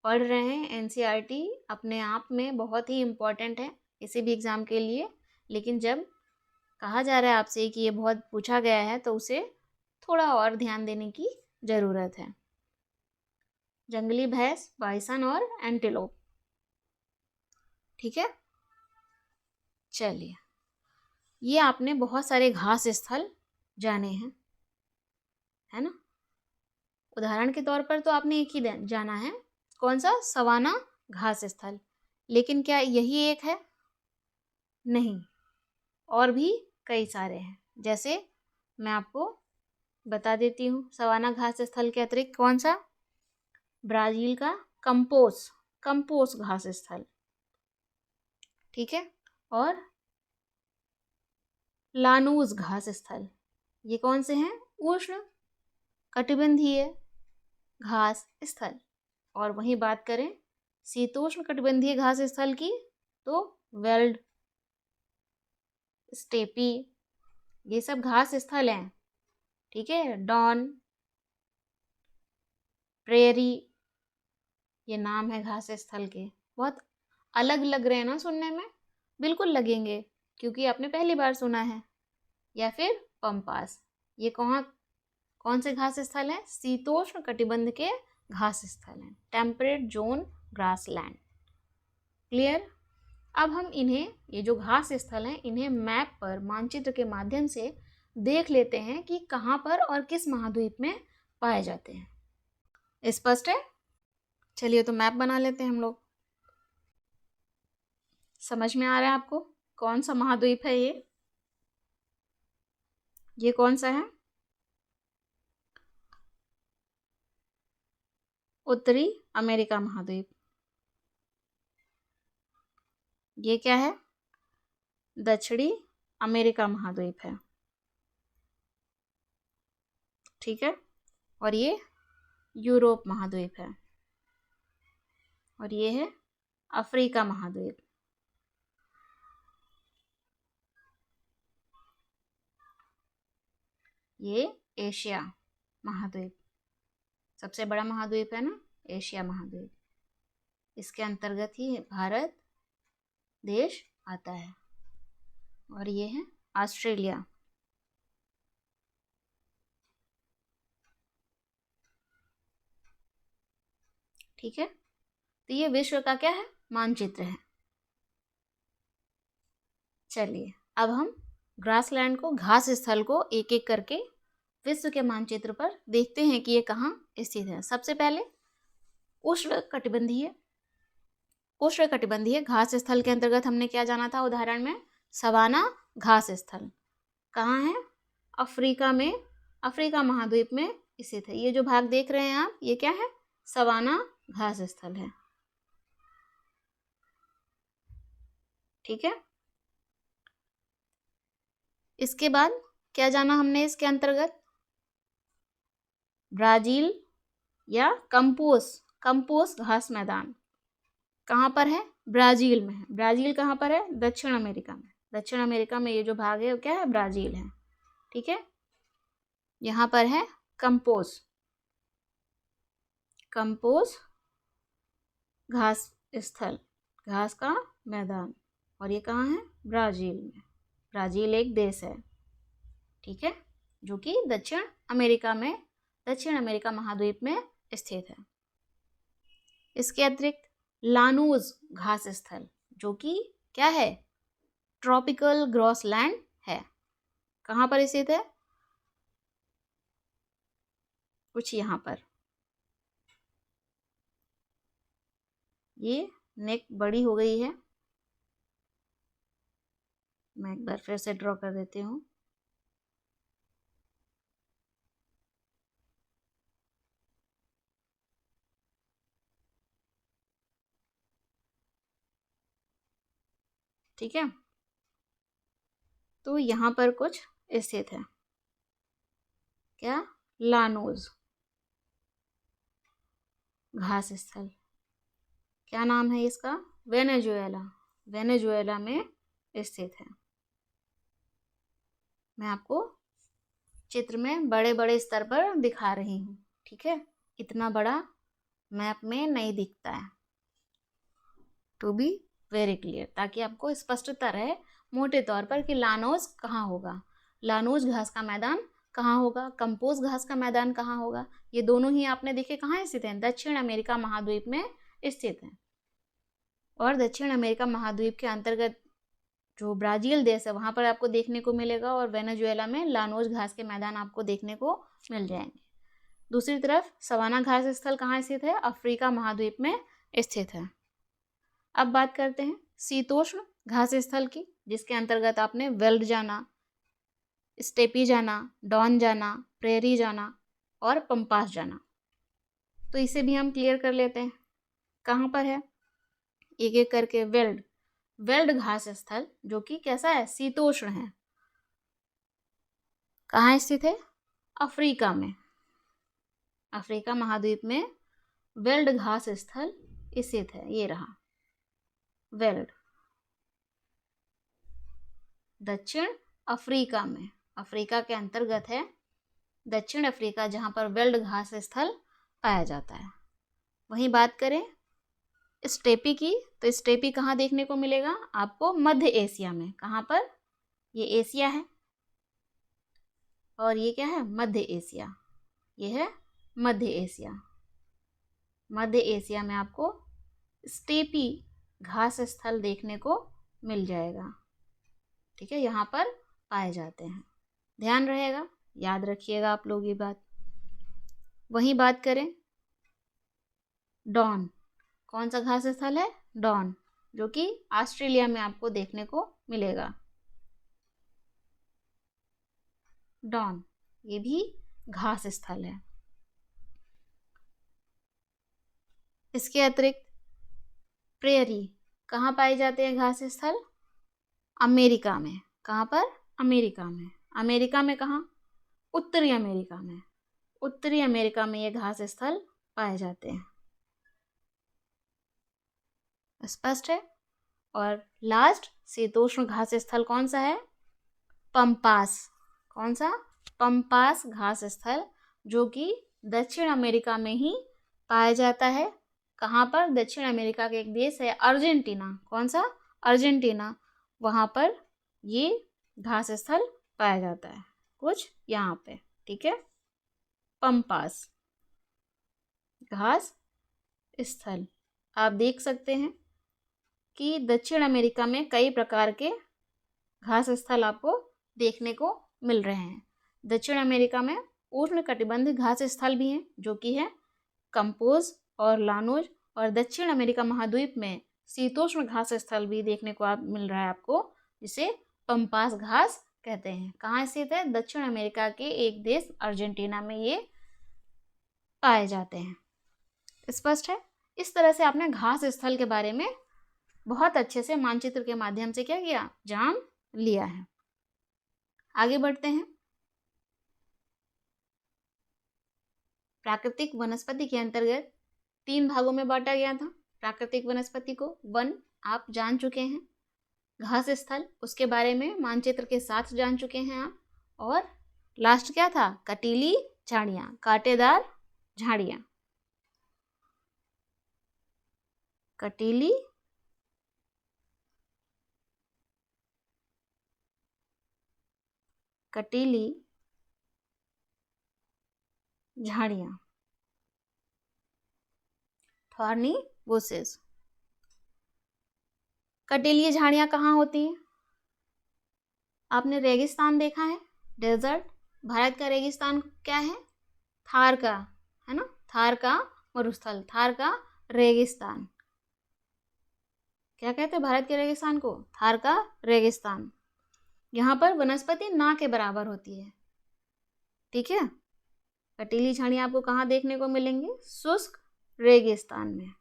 पढ़ रहे हैं एनसीईआरटी अपने आप में बहुत ही इम्पॉर्टेंट है किसी भी एग्ज़ाम के लिए, लेकिन जब कहा जा रहा है आपसे कि ये बहुत पूछा गया है तो उसे थोड़ा और ध्यान देने की ज़रूरत है। जंगली भैंस, बाइसन और एंटीलोप। ठीक है, चलिए, ये आपने बहुत सारे घास स्थल जाने हैं, है ना। उदाहरण के तौर पर तो आपने एक ही जाना है, कौन सा, सवाना घास स्थल। लेकिन क्या यही एक है? नहीं, और भी कई सारे हैं। जैसे मैं आपको बता देती हूँ, सवाना घास स्थल के अतिरिक्त कौन सा, ब्राज़ील का कंपोस घास स्थल, ठीक है, और लानूस घास स्थल। ये कौन से हैं? उष्ण कटिबंधीय घास स्थल। और वहीं बात करें शीतोष्ण कटिबंधीय घास स्थल की तो वेल्ड, स्टेपी, ये सब घास स्थल हैं, ठीक है। डॉन, प्रेरी, ये नाम है घास स्थल के। बहुत अलग लग रहे हैं ना सुनने में? बिल्कुल लगेंगे, क्योंकि आपने पहली बार सुना है। या फिर पंपास, ये कौन से घास स्थल हैं? शीतोष्ण कटिबंध के घास स्थल हैं, टेम्परेट जोन ग्रासलैंड। क्लियर? अब हम इन्हें, ये जो घास स्थल हैं, इन्हें मैप पर, मानचित्र के माध्यम से देख लेते हैं कि कहाँ पर और किस महाद्वीप में पाए जाते हैं। स्पष्ट है? चलिए, तो मैप बना लेते हैं हम लोग। समझ में आ रहा है आपको कौन सा महाद्वीप है ये? ये कौन सा है? उत्तरी अमेरिका महाद्वीप। ये क्या है? दक्षिणी अमेरिका महाद्वीप है, ठीक है। और ये यूरोप महाद्वीप है, और ये है अफ्रीका महाद्वीप। ये एशिया महाद्वीप, सबसे बड़ा महाद्वीप है ना, एशिया महाद्वीप। इसके अंतर्गत ही भारत देश आता है। और ये है ऑस्ट्रेलिया, ठीक है। तो ये विश्व का क्या है? मानचित्र है। चलिए, अब हम ग्रासलैंड को, घास स्थल को एक एक करके विश्व के मानचित्र पर देखते हैं कि ये कहाँ स्थित है। सबसे पहले उष्ण कटिबंधीय घास स्थल के अंतर्गत हमने क्या जाना था उदाहरण में? सवाना घास स्थल। कहाँ है? अफ्रीका में, अफ्रीका महाद्वीप में स्थित है। ये जो भाग देख रहे हैं आप, ये क्या है? सवाना घास स्थल है, ठीक है। इसके बाद क्या जाना हमने इसके अंतर्गत? ब्राजील या कंपोस घास मैदान। कहाँ पर है? ब्राजील में है। ब्राजील कहाँ पर है? दक्षिण अमेरिका में। दक्षिण अमेरिका में ये जो भाग है वो क्या है? ब्राजील है, ठीक है। यहाँ पर है कंपोस घास स्थल, घास का मैदान। और ये कहाँ है? ब्राजील में। ब्राजील एक देश है, ठीक है, जो कि दक्षिण अमेरिका महाद्वीप में स्थित है। इसके अतिरिक्त लानूस घास स्थल, जो कि क्या है? ट्रॉपिकल ग्रासलैंड है। कहाँ पर स्थित है? कुछ यहाँ पर। ये नेक बड़ी हो गई है, मैं एक बार फिर से ड्रॉ कर देती हूँ। ठीक है, तो यहाँ पर कुछ स्थित है। क्या? लानोज घास स्थल। क्या नाम है इसका? वेनेजुएला। वेनेजुएला में स्थित है। मैं आपको चित्र में बड़े बड़े स्तर पर दिखा रही हूँ, ठीक है। इतना बड़ा मैप में नहीं दिखता है, टू बी वेरी क्लियर, ताकि आपको स्पष्टता रहे मोटे तौर पर कि लानोज कहाँ होगा, लानोज घास का मैदान कहाँ होगा, कंपोज घास का मैदान कहाँ होगा। ये दोनों ही आपने देखे कहाँ स्थित हैं, दक्षिण अमेरिका महाद्वीप में स्थित हैं। और दक्षिण अमेरिका महाद्वीप के अंतर्गत जो ब्राज़ील देश है वहाँ पर आपको देखने को मिलेगा, और वेनेजुएला में लानोज घास के मैदान आपको देखने को मिल जाएंगे। दूसरी तरफ सवाना घास स्थल कहाँ स्थित है, अफ्रीका महाद्वीप में स्थित है। अब बात करते हैं शीतोष्ण घास स्थल की, जिसके अंतर्गत आपने वेल्ड जाना, स्टेपी जाना, डॉन जाना, प्रेरी जाना और पंपास जाना। तो इसे भी हम क्लियर कर लेते हैं, कहाँ पर है एक एक करके। वेल्ड घास स्थल जो कि कैसा है, शीतोष्ण है, कहाँ स्थित है, अफ्रीका में, अफ्रीका महाद्वीप में वेल्ड घास स्थल स्थित है। ये रहा वेल्ड, दक्षिण अफ्रीका में, अफ्रीका के अंतर्गत है दक्षिण अफ्रीका, जहाँ पर वेल्ड घास स्थल पाया जाता है। वहीं बात करें स्टेपी की, तो स्टेपी कहाँ देखने को मिलेगा आपको, मध्य एशिया में। कहाँ पर, ये एशिया है और ये क्या है, मध्य एशिया, ये है मध्य एशिया। मध्य एशिया में आपको स्टेपी घास स्थल देखने को मिल जाएगा, ठीक है, यहाँ पर पाए जाते हैं। ध्यान रहेगा, याद रखिएगा आप लोग ये बात। वहीं बात करें डॉन, कौन सा घास स्थल है, डॉन, जो कि ऑस्ट्रेलिया में आपको देखने को मिलेगा। डॉन ये भी घास स्थल है। इसके अतिरिक्त प्रेरी कहाँ पाए जाते हैं घास स्थल, अमेरिका में। कहाँ पर, अमेरिका में। अमेरिका में कहाँ, उत्तरी अमेरिका में। उत्तरी अमेरिका में ये घास स्थल पाए जाते हैं, स्पष्ट है। और लास्ट शीतोष्ण घास स्थल कौन सा है, पंपास। कौन सा, पंपास घास स्थल, जो कि दक्षिण अमेरिका में ही पाया जाता है। कहाँ पर, दक्षिण अमेरिका के एक देश है अर्जेंटीना, कौन सा, अर्जेंटीना, वहाँ पर ये घास स्थल पाया जाता है, कुछ यहाँ पे, ठीक है। पंपास घास स्थल, आप देख सकते हैं कि दक्षिण अमेरिका में कई प्रकार के घास स्थल आपको देखने को मिल रहे हैं। दक्षिण अमेरिका में उष्णकटिबंधीय घास स्थल भी हैं, जो कि है कंपोज और लानोज, और दक्षिण अमेरिका महाद्वीप में शीतोष्ण घास स्थल भी देखने को मिल रहा है आपको, जिसे पंपास घास कहते हैं। कहाँ स्थित है, दक्षिण अमेरिका के एक देश अर्जेंटीना में ये पाए जाते हैं, स्पष्ट है। इस तरह से आपने घास स्थल के बारे में बहुत अच्छे से मानचित्र के माध्यम से क्या किया, जान लिया है। आगे बढ़ते हैं। प्राकृतिक वनस्पति के अंतर्गत 3 भागों में बांटा गया था प्राकृतिक वनस्पति को। वन आप जान चुके हैं, घास स्थल उसके बारे में मानचित्र के साथ जान चुके हैं आप, और लास्ट क्या था, कटीली झाड़ियाँ, कांटेदार झाड़ियाँ, कटीली झाड़ियाँ, थॉर्नी बुशेस। कटीली झाड़ियाँ कहाँ होती हैं, आपने रेगिस्तान देखा है, डेजर्ट। भारत का रेगिस्तान क्या है, थार का, है ना, थार का मरुस्थल, थार का रेगिस्तान। क्या कहते हैं भारत के रेगिस्तान को, थार का रेगिस्तान। यहाँ पर वनस्पति ना के बराबर होती है, ठीक है। कटीली झाड़ियाँ आपको कहाँ देखने को मिलेंगी, शुष्क रेगिस्तान में।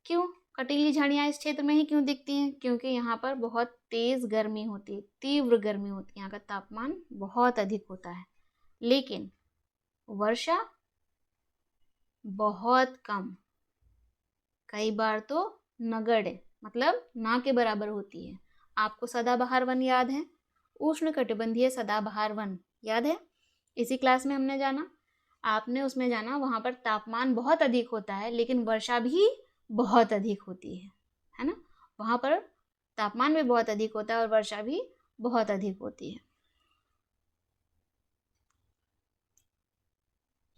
क्यों कटीली झाड़ियाँ इस क्षेत्र में ही क्यों दिखती हैं, क्योंकि यहाँ पर बहुत तेज गर्मी होती है, तीव्र गर्मी होती है, यहाँ का तापमान बहुत अधिक होता है, लेकिन वर्षा बहुत कम, कई बार तो नगण्य मतलब ना के बराबर होती है। आपको सदाबहार वन याद है, उष्णकटिबंधीय सदाबहार वन याद है, इसी क्लास में हमने जाना, आपने उसमें जाना, वहाँ पर तापमान बहुत अधिक होता है लेकिन वर्षा भी बहुत अधिक होती है ना। वहाँ पर तापमान भी बहुत अधिक होता है और वर्षा भी बहुत अधिक होती है।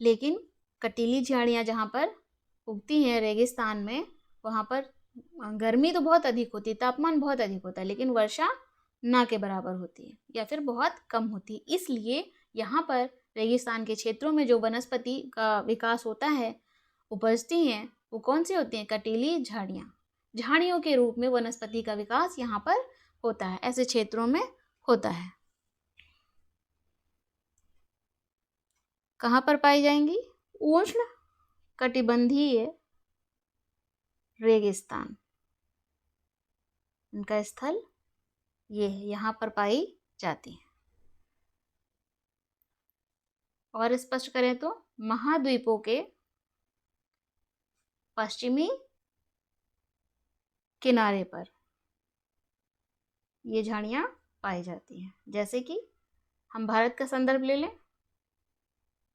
लेकिन कटीली झाड़ियाँ जहाँ पर उगती हैं रेगिस्तान में, वहाँ पर गर्मी तो बहुत अधिक होती है, तापमान बहुत अधिक होता है, लेकिन वर्षा ना के बराबर होती है या फिर बहुत कम होती है। इसलिए यहाँ पर रेगिस्तान के क्षेत्रों में जो वनस्पति का विकास होता है, उपजती हैं, वो कौन सी होती हैं? कटीली झाड़ियाँ। झाड़ियों के रूप में वनस्पति का विकास यहाँ पर होता है, ऐसे क्षेत्रों में होता है। कहाँ पर पाई जाएंगी? उष्ण कटिबंधीय रेगिस्तान, इनका स्थल ये है, यहाँ पर पाई जाती है। और स्पष्ट करें तो महाद्वीपों के पश्चिमी किनारे पर ये झाड़ियाँ पाई जाती हैं। जैसे कि हम भारत का संदर्भ ले लें,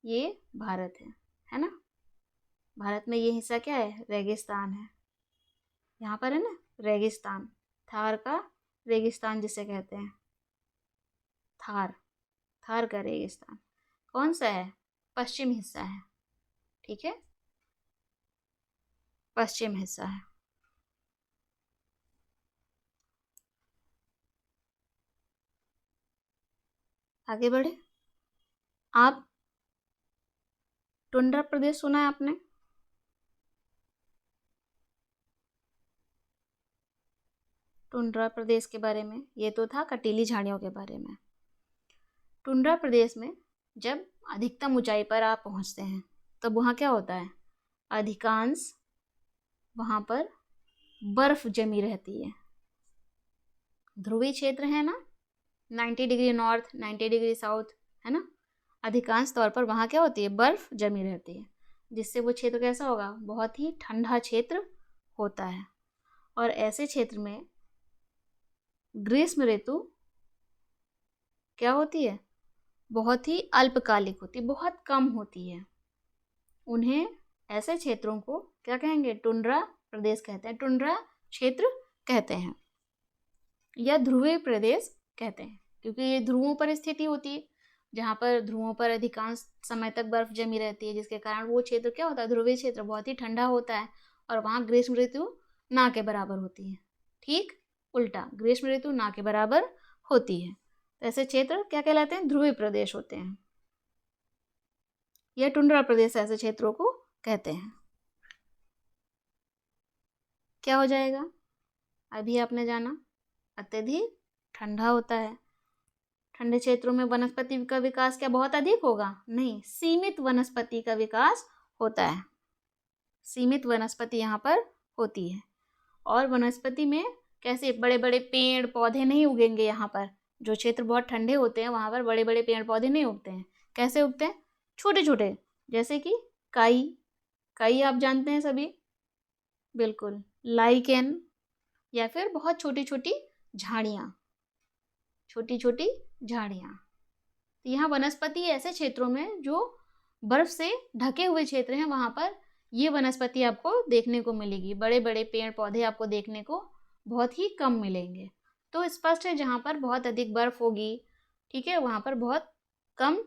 ये भारत है ना। भारत में ये हिस्सा क्या है? रेगिस्तान है। यहाँ पर है ना रेगिस्तान, थार का रेगिस्तान जिसे कहते हैं, थार का रेगिस्तान कौन सा है? पश्चिम हिस्सा है, ठीक है, पश्चिम हिस्सा है। आगे बढ़े। आप टुंड्रा प्रदेश सुना है आपने? टुंड्रा प्रदेश के बारे में, ये तो था कटीली झाड़ियों के बारे में। टुंड्रा प्रदेश में जब अधिकतम ऊंचाई पर आप पहुंचते हैं तब वहाँ क्या होता है? अधिकांश वहाँ पर बर्फ जमी रहती है। ध्रुवीय क्षेत्र है ना, 90 डिग्री नॉर्थ, 90 डिग्री साउथ, है ना। अधिकांश तौर पर वहाँ क्या होती है? बर्फ जमी रहती है, जिससे वो क्षेत्र कैसा होगा? बहुत ही ठंडा क्षेत्र होता है। और ऐसे क्षेत्र में ग्रीष्म ऋतु क्या होती है? बहुत ही अल्पकालिक होती है, बहुत कम होती है। उन्हें, ऐसे क्षेत्रों को क्या कहेंगे? टुंड्रा प्रदेश कहते हैं, टुंड्रा क्षेत्र कहते हैं या ध्रुवीय प्रदेश कहते हैं, क्योंकि ये ध्रुवों पर स्थिति होती है, जहाँ पर ध्रुवों पर अधिकांश समय तक बर्फ जमी रहती है, जिसके कारण वो क्षेत्र क्या होता है? ध्रुवीय क्षेत्र बहुत ही ठंडा होता है और वहाँ ग्रीष्म ऋतु ना के बराबर होती है। ठीक उल्टा, ग्रीष्म ऋतु ना के बराबर होती है। तो ऐसे क्षेत्र क्या कहलाते हैं? ध्रुवीय प्रदेश होते हैं। यह टुंड्रा प्रदेश ऐसे क्षेत्रों को कहते हैं। क्या हो जाएगा? अभी आपने जाना, अत्यधिक ठंडा होता है। ठंडे क्षेत्रों में वनस्पति का विकास क्या बहुत अधिक होगा? नहीं, सीमित वनस्पति का विकास होता है। सीमित वनस्पति यहाँ पर होती है। और वनस्पति में कैसे बड़े बड़े पेड़ पौधे नहीं उगेंगे। यहाँ पर जो क्षेत्र बहुत ठंडे होते हैं वहाँ पर बड़े बड़े पेड़ पौधे नहीं उगते हैं। कैसे उगते हैं? छोटे छोटे, जैसे कि काई आप जानते हैं सभी, बिल्कुल, लाइकेन, या फिर बहुत छोटी छोटी झाड़ियाँ, छोटी छोटी झाड़ियाँ। तो यहाँ वनस्पति ऐसे क्षेत्रों में जो बर्फ से ढके हुए क्षेत्र हैं वहाँ पर ये वनस्पति आपको देखने को मिलेगी। बड़े बड़े पेड़ पौधे आपको देखने को बहुत ही कम मिलेंगे। तो स्पष्ट है जहाँ पर बहुत अधिक बर्फ होगी, ठीक है, वहाँ पर बहुत कम,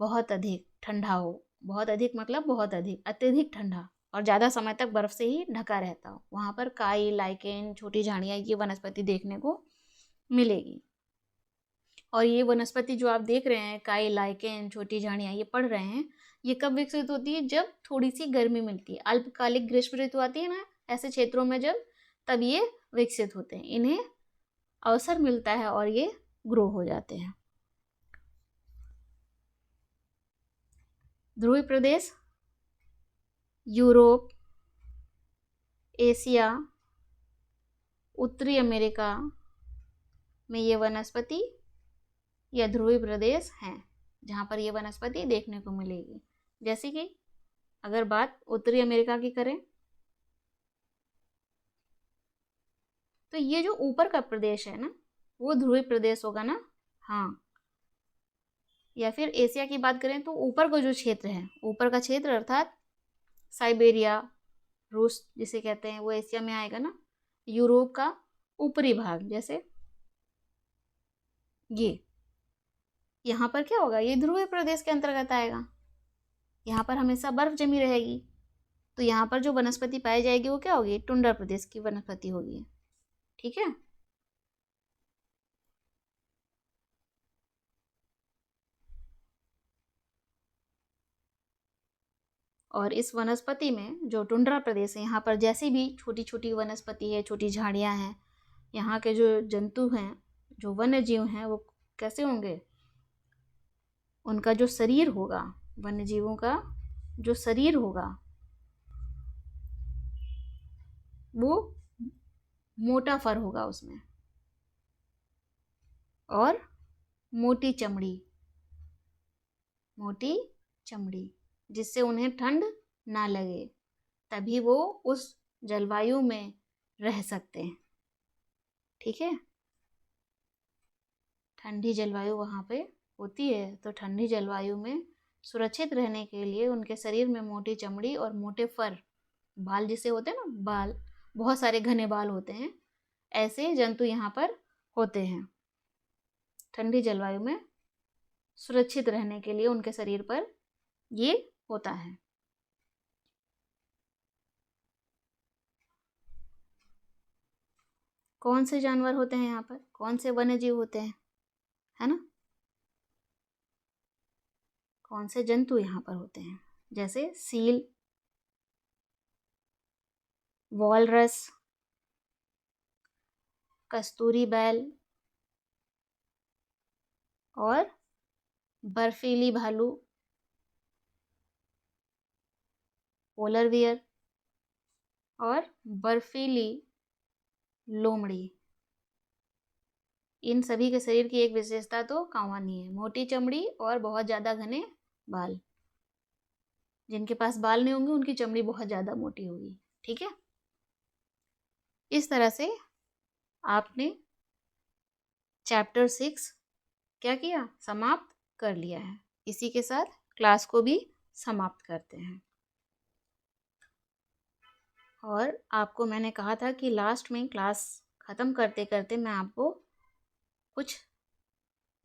बहुत अधिक ठंडा हो। बहुत अधिक मतलब बहुत अधिक, अत्यधिक ठंडा और ज़्यादा समय तक बर्फ से ही ढका रहता हो, वहाँ पर काई, लाइकेन, छोटी झाड़ियाँ, ये वनस्पति देखने को मिलेगी। और ये वनस्पति जो आप देख रहे हैं, काई, लाइकेन, छोटी झाड़ियाँ, ये पढ़ रहे हैं, ये कब विकसित होती है? जब थोड़ी सी गर्मी मिलती है, अल्पकालिक ग्रीष्म ऋतु आती है ना ऐसे क्षेत्रों में, जब तब ये विकसित होते हैं, इन्हें अवसर मिलता है और ये ग्रो हो जाते हैं। ध्रुवीय प्रदेश यूरोप, एशिया, उत्तरी अमेरिका में ये वनस्पति या ध्रुवीय प्रदेश हैं जहाँ पर ये वनस्पति देखने को मिलेगी। जैसे कि अगर बात उत्तरी अमेरिका की करें तो ये जो ऊपर का प्रदेश है ना, वो ध्रुवीय प्रदेश होगा ना। हाँ, या फिर एशिया की बात करें तो ऊपर का जो क्षेत्र है, ऊपर का क्षेत्र अर्थात साइबेरिया, रूस जिसे कहते हैं, वो एशिया में आएगा ना। यूरोप का ऊपरी भाग, जैसे ये यहाँ पर क्या होगा, ये ध्रुवीय प्रदेश के अंतर्गत आएगा। यहाँ पर हमेशा बर्फ जमी रहेगी, तो यहाँ पर जो वनस्पति पाई जाएगी वो क्या होगी, टुंड्रा प्रदेश की वनस्पति होगी। ठीक है। और इस वनस्पति में जो टुंड्रा प्रदेश है, यहाँ पर जैसे भी छोटी छोटी वनस्पति है, छोटी झाड़ियाँ हैं, यहाँ के जो जंतु हैं, जो वन्य जीव हैं, वो कैसे होंगे, उनका जो शरीर होगा, वन्य जीवों का जो शरीर होगा वो मोटा फर होगा उसमें, और मोटी चमड़ी, जिससे उन्हें ठंड ना लगे, तभी वो उस जलवायु में रह सकते हैं। ठीक है। ठंडी जलवायु वहाँ पे होती है, तो ठंडी जलवायु में सुरक्षित रहने के लिए उनके शरीर में मोटी चमड़ी और मोटे फर, बाल जिसे होते हैं ना, बाल, बहुत सारे घने बाल होते हैं, ऐसे जंतु यहाँ पर होते हैं। ठंडी जलवायु में सुरक्षित रहने के लिए उनके शरीर पर ये होता है। कौन से जानवर होते हैं यहाँ पर, कौन से वन्य जीव होते हैं, है ना, कौन से जंतु यहाँ पर होते हैं, जैसे सील, वॉलरस, कस्तूरी बैल और बर्फीली भालू, पोलर बियर और बर्फीली लोमड़ी। इन सभी के शरीर की एक विशेषता तो कॉमन ही है, मोटी चमड़ी और बहुत ज़्यादा घने बाल। जिनके पास बाल नहीं होंगे उनकी चमड़ी बहुत ज़्यादा मोटी होगी। ठीक है। इस तरह से आपने चैप्टर 6 क्या किया, समाप्त कर लिया है। इसी के साथ क्लास को भी समाप्त करते हैं। और आपको मैंने कहा था कि लास्ट में क्लास ख़त्म करते करते मैं आपको कुछ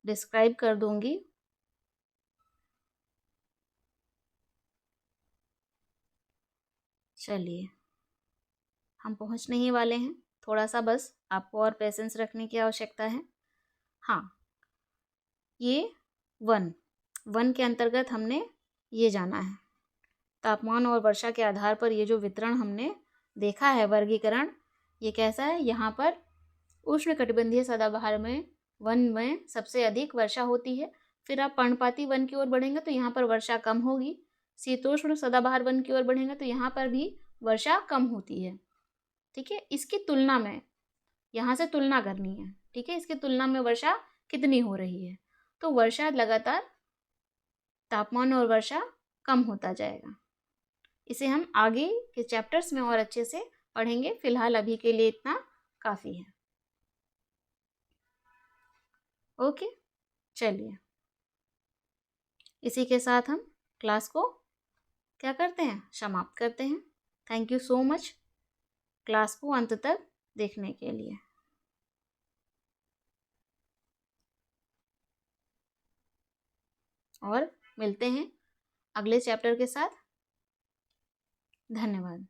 डिस्क्राइब कर दूंगी। चलिए, हम पहुंचने ही वाले हैं, थोड़ा सा बस आपको और पेशेंस रखने की आवश्यकता है। हाँ, ये वन के अंतर्गत हमने ये जाना है, तापमान और वर्षा के आधार पर ये जो वितरण हमने देखा है, वर्गीकरण, ये कैसा है। यहाँ पर उष्णकटिबंधीय सदाबहार में वन में सबसे अधिक वर्षा होती है। फिर आप पर्णपाती वन की ओर बढ़ेंगे तो यहाँ पर वर्षा कम होगी। शीतोष्ण सदाबहार वन की ओर बढ़ेंगे तो यहाँ पर भी वर्षा कम होती है। ठीक है। इसकी तुलना में यहाँ से तुलना करनी है। ठीक है। इसकी तुलना में वर्षा कितनी हो रही है, तो वर्षा लगातार तापमान और वर्षा कम होता जाएगा। इसे हम आगे के चैप्टर्स में और अच्छे से पढ़ेंगे। फिलहाल अभी के लिए इतना काफ़ी है। ओके, चलिए, इसी के साथ हम क्लास को क्या करते हैं, समाप्त करते हैं। Thank you so much class को अंत तक देखने के लिए। और मिलते हैं अगले चैप्टर के साथ। धन्यवाद।